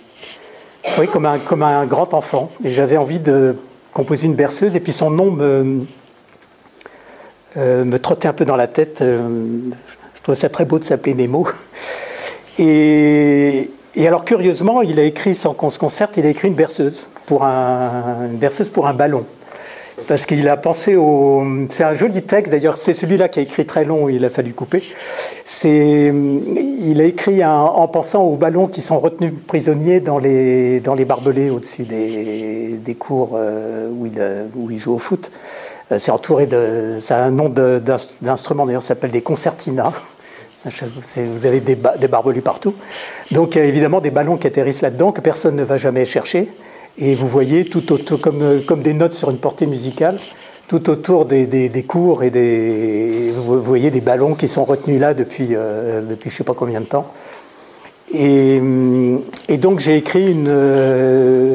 grand enfant, et j'avais envie de composer une berceuse, et puis son nom me trottait un peu dans la tête. Je trouvais ça très beau de s'appeler Nemo. Et alors, curieusement, il a écrit, sans qu'on se concerte, il a écrit une berceuse pour un ballon. Parce qu'il a pensé c'est un joli texte, d'ailleurs, c'est celui-là qui a écrit très long, il a fallu couper. Il a écrit en pensant aux ballons qui sont retenus prisonniers dans les barbelés au-dessus des cours où il joue au foot. C'est entouré ça a un nom d'instrument, d'ailleurs, ça s'appelle des concertinas. Vous avez des barbelés partout. Donc, évidemment, des ballons qui atterrissent là-dedans, que personne ne va jamais chercher. Et vous voyez, tout autour, comme des notes sur une portée musicale, tout autour des cours, vous voyez des ballons qui sont retenus là depuis je ne sais pas combien de temps. Et donc, j'ai écrit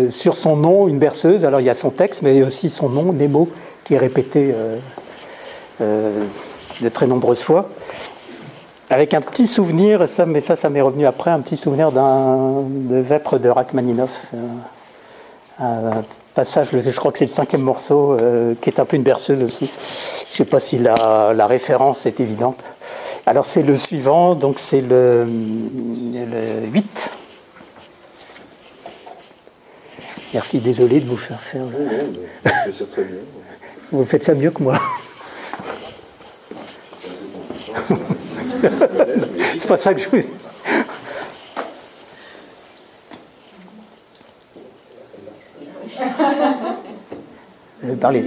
sur son nom une berceuse. Alors, il y a son texte, mais il y a aussi son nom, Nemo, qui est répété de très nombreuses fois. Avec un petit souvenir, ça m'est revenu après, un petit souvenir de Vêpres de Rachmaninoff. Un passage, je crois que c'est le 5e morceau, qui est un peu une berceuse aussi. Je ne sais pas si la référence est évidente. Alors c'est le suivant, donc c'est le 8. Merci, désolé de vous faire faire le... Je fais ça très bien. Vous faites ça mieux que moi. C'est pas ça que je vous dis. Vous avez parlé.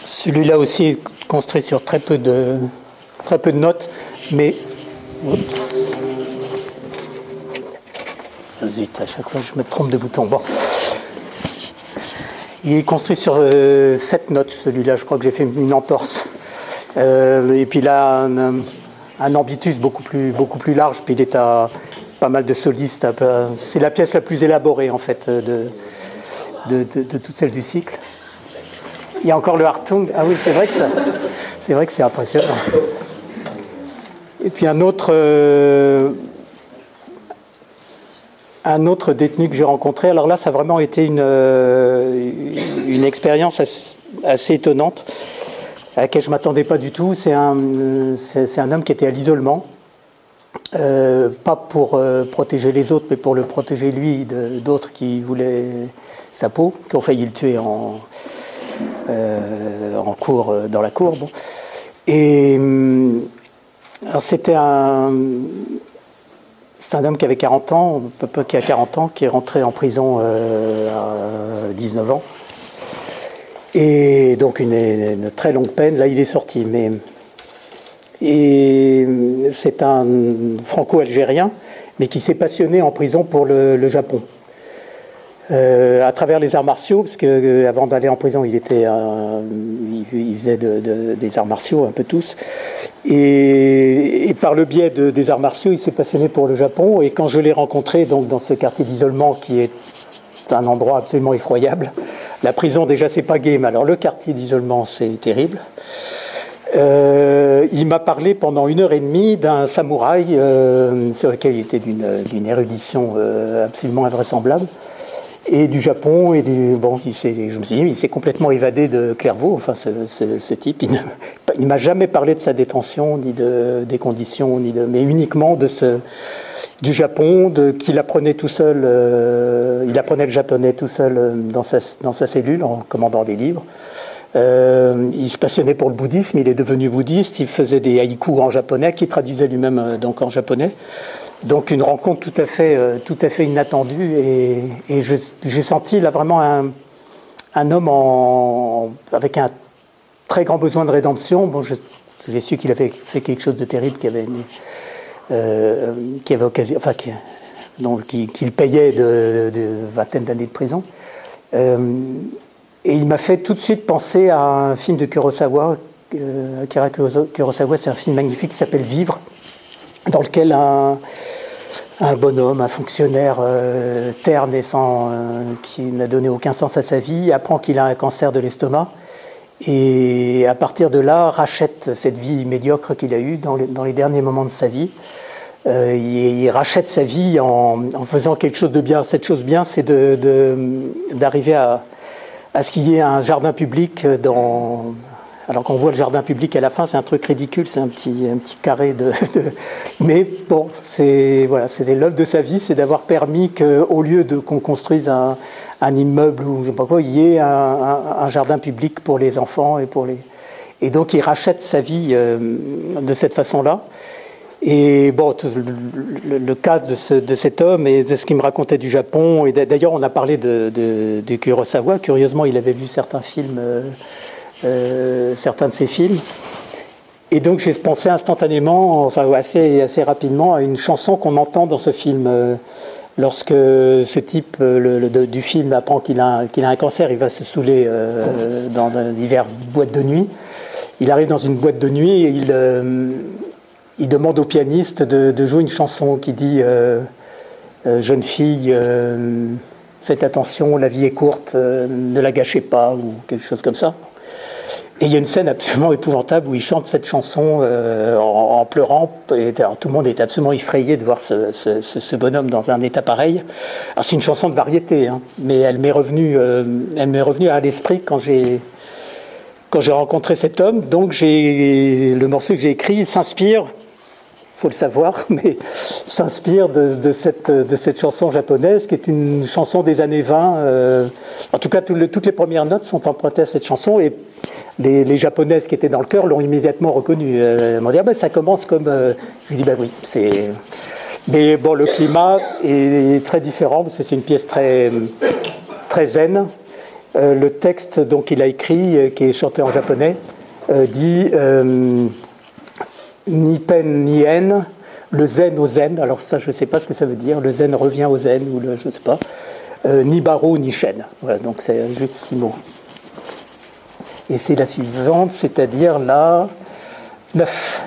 Celui-là aussi est construit sur très peu de notes, mais... Oups. Zut, à chaque fois je me trompe de bouton. Bon. Il est construit sur 7 notes, celui-là, je crois que j'ai fait une entorse. Et puis là, un ambitus beaucoup plus large, puis il est à pas mal de solistes. C'est la pièce la plus élaborée, en fait, de toutes celles du cycle. Il y a encore le Hartung. Ah oui, c'est vrai que c'est impressionnant. Et puis un autre détenu que j'ai rencontré, alors là, ça a vraiment été une expérience assez étonnante, à laquelle je ne m'attendais pas du tout. C'est un homme qui était à l'isolement, pas pour protéger les autres, mais pour le protéger lui d'autres qui voulaient sa peau, qui ont failli le tuer dans la cour. Bon. Et alors c'est un homme qui avait 40 ans, qui a 40 ans, qui est rentré en prison à 19 ans. Et donc une très longue peine. Là, il est sorti. Et c'est un franco-algérien, mais qui s'est passionné en prison pour le Japon. À travers les arts martiaux, parce qu'avant d'aller en prison, il faisait des arts martiaux, un peu tous. Et par le biais des arts martiaux, il s'est passionné pour le Japon. Et quand je l'ai rencontré donc, dans ce quartier d'isolement, qui est un endroit absolument effroyable, la prison déjà c'est pas gai, mais alors le quartier d'isolement c'est terrible. Il m'a parlé pendant 1h30 d'un samouraï sur lequel il était d'une érudition absolument invraisemblable. Et du Japon, je me suis dit, il s'est complètement évadé de Clairvaux, enfin ce type. Il ne m'a jamais parlé de sa détention, ni des conditions, mais uniquement du Japon, qu'il apprenait tout seul, il apprenait le japonais tout seul dans sa cellule, en commandant des livres. Il se passionnait pour le bouddhisme, il est devenu bouddhiste, il faisait des haïkus en japonais, qu'il traduisait lui-même donc en japonais. Donc une rencontre tout à fait inattendue et j'ai senti là vraiment un homme avec un très grand besoin de rédemption. Bon, j'ai su qu'il avait fait quelque chose de terrible, qu'il payait de vingtaine d'années de prison. Et il m'a fait tout de suite penser à un film de Kurosawa. Akira Kurosawa, c'est un film magnifique qui s'appelle Vivre, dans lequel un bonhomme, un fonctionnaire terne et qui n'a donné aucun sens à sa vie, apprend qu'il a un cancer de l'estomac et à partir de là rachète cette vie médiocre qu'il a eue dans les derniers moments de sa vie. Il rachète sa vie en faisant quelque chose de bien. Cette chose bien, c'est d'arriver à ce qu'il y ait un jardin public alors qu'on voit le jardin public à la fin, c'est un truc ridicule, c'est un petit carré mais bon, c'était l'œuvre de sa vie, c'est d'avoir permis qu'au lieu qu'on construise un immeuble ou je sais pas quoi, il y ait un jardin public pour les enfants et donc il rachète sa vie de cette façon-là. Et bon, le cas de cet homme et de ce qu'il me racontait du Japon, et d'ailleurs on a parlé de Kurosawa, curieusement il avait vu certains films, certains de ses films, et donc j'ai pensé instantanément, enfin assez rapidement, à une chanson qu'on entend dans ce film. Lorsque ce type du film apprend qu'il a un cancer, il va se saouler dans diverses boîtes de nuit. Il arrive dans une boîte de nuit et il demande au pianiste de jouer une chanson qui dit jeune fille, faites attention, la vie est courte, ne la gâchez pas, ou quelque chose comme ça. Et il y a une scène absolument épouvantable où il chante cette chanson en pleurant. Et alors, tout le monde est absolument effrayé de voir ce bonhomme dans un état pareil. Alors c'est une chanson de variété, hein, mais elle m'est revenue à l'esprit quand j'ai rencontré cet homme. Donc le morceau que j'ai écrit s'inspire, faut le savoir, mais s'inspire de cette chanson japonaise qui est une chanson des années 20. En tout cas, toutes les premières notes sont empruntées à cette chanson et les japonaises qui étaient dans le chœur l'ont immédiatement reconnue. Elles m'ont dit ça commence comme. Je lui dis oui, c'est. Mais bon, le climat est très différent parce que c'est une pièce très très zen. le texte qu'il a écrit, qui est chanté en japonais, dit ni peine ni haine, le zen au zen. Alors ça, je ne sais pas ce que ça veut dire. Le zen revient au zen, ou je ne sais pas. Ni barreau ni chaîne. Voilà, donc c'est juste 6 mots. Et c'est la suivante, c'est-à-dire la 9.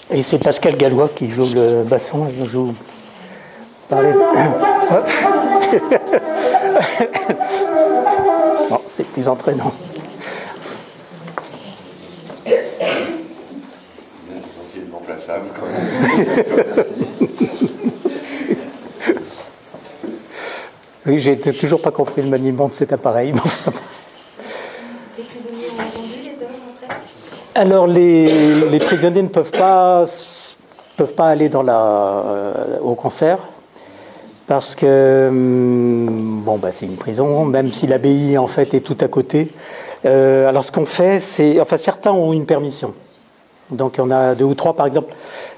Et c'est Pascal Gallois qui joue le basson, je joue par les... Bon, c'est plus entraînant. Remplaçable quand même. Oui, j'ai toujours pas compris le maniement de cet appareil. Les prisonniers ont entendu les heures après ? Alors, les prisonniers ne peuvent pas aller au concert parce que c'est une prison, même si l'abbaye en fait est tout à côté. Alors, ce qu'on fait, certains ont une permission. Donc, on a 2 ou 3, par exemple.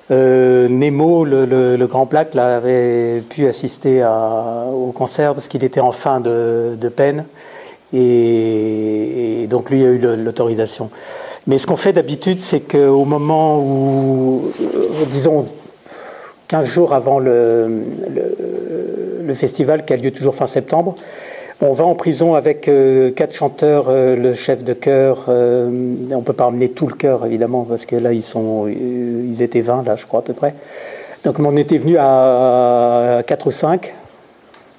Nemo, le grand Black, là, avait pu assister au concert parce qu'il était en fin de peine et donc lui a eu l'autorisation. Mais ce qu'on fait d'habitude, c'est qu'au moment où, disons, 15 jours avant le festival qui a lieu toujours fin septembre, On va en prison avec 4 chanteurs, le chef de chœur. On ne peut pas emmener tout le chœur, évidemment, parce que là, ils étaient 20, là, je crois, à peu près. Donc, on était venu à 4 ou 5,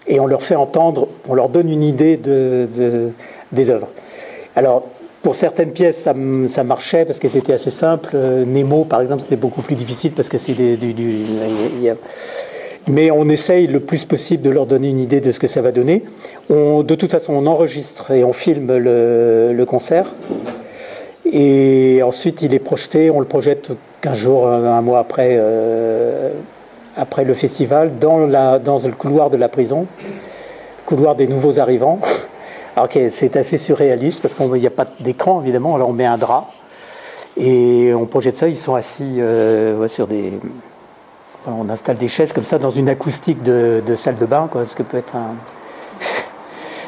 et on leur fait entendre, on leur donne une idée des œuvres. Alors, pour certaines pièces, ça marchait, parce qu'elles étaient assez simples. Nemo, par exemple, c'était beaucoup plus difficile, parce que c'est mais on essaye le plus possible de leur donner une idée de ce que ça va donner. De toute façon, on enregistre et on filme le concert. Et ensuite, il est projeté, on le projette 15 jours, un mois après le festival, dans le couloir de la prison, couloir des nouveaux arrivants. Alors c'est assez surréaliste, parce qu'il n'y a pas d'écran, évidemment. Alors on met un drap et on projette ça. Ils sont assis sur des... On installe des chaises comme ça dans une acoustique de salle de bain, quoi, ce que peut être un...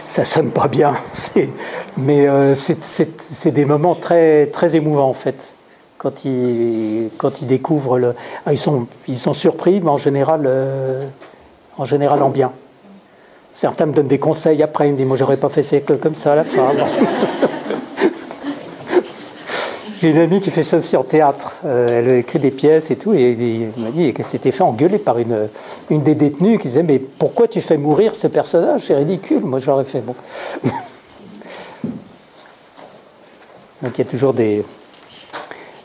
Ça sonne pas bien, mais c'est des moments très, très émouvants, en fait, quand ils découvrent ils sont surpris, mais en général en bien. Certains me donnent des conseils après, ils me disent « Moi, j'aurais pas fait ça comme ça à la fin. » J'ai une amie qui fait ça aussi en théâtre. Elle écrit des pièces et tout, et elle m'a dit qu'elle s'était fait engueuler par une des détenues qui disait « Mais pourquoi tu fais mourir ce personnage? C'est ridicule. » Moi, j'aurais fait bon. Donc, il y a toujours des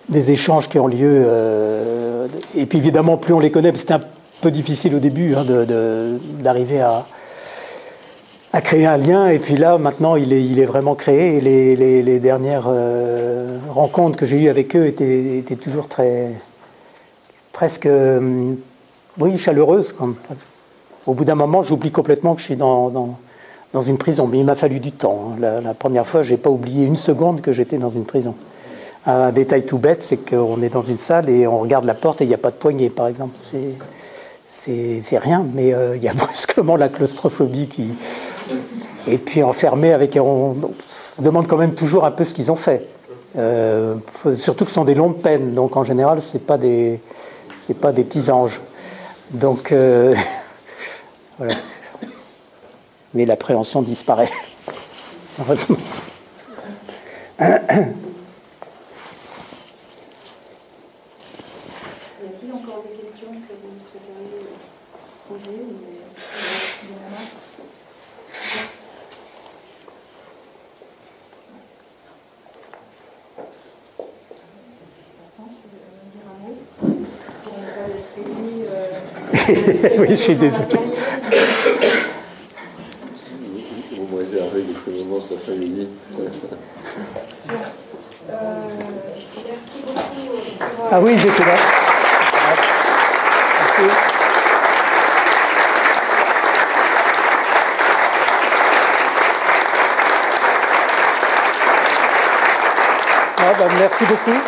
échanges qui ont lieu. Et puis, évidemment, plus on les connaît, c'était un peu difficile au début d'arriver à créer un lien, et puis là maintenant il est vraiment créé, et les dernières rencontres que j'ai eues avec eux étaient toujours presque chaleureuses. Au bout d'un moment, j'oublie complètement que je suis dans une prison, mais il m'a fallu du temps. La première fois, j'ai pas oublié une seconde que j'étais dans une prison. Un détail tout bête, c'est qu'on est dans une salle et on regarde la porte et il n'y a pas de poignée, par exemple. C'est rien, mais il y a brusquement la claustrophobie qui... Et puis enfermé avec... On se demande quand même toujours un peu ce qu'ils ont fait. Surtout que ce sont des longues peines, donc en général, c'est pas des petits anges. Donc, voilà. Mais l'appréhension disparaît. Heureusement. Y a-t-il encore des questions que vous souhaiteriez poser ou oui, je suis désolé. Vous me réservez quelques moments cet après-midi. Merci beaucoup. Ah oui, j'étais là. Merci. Merci beaucoup.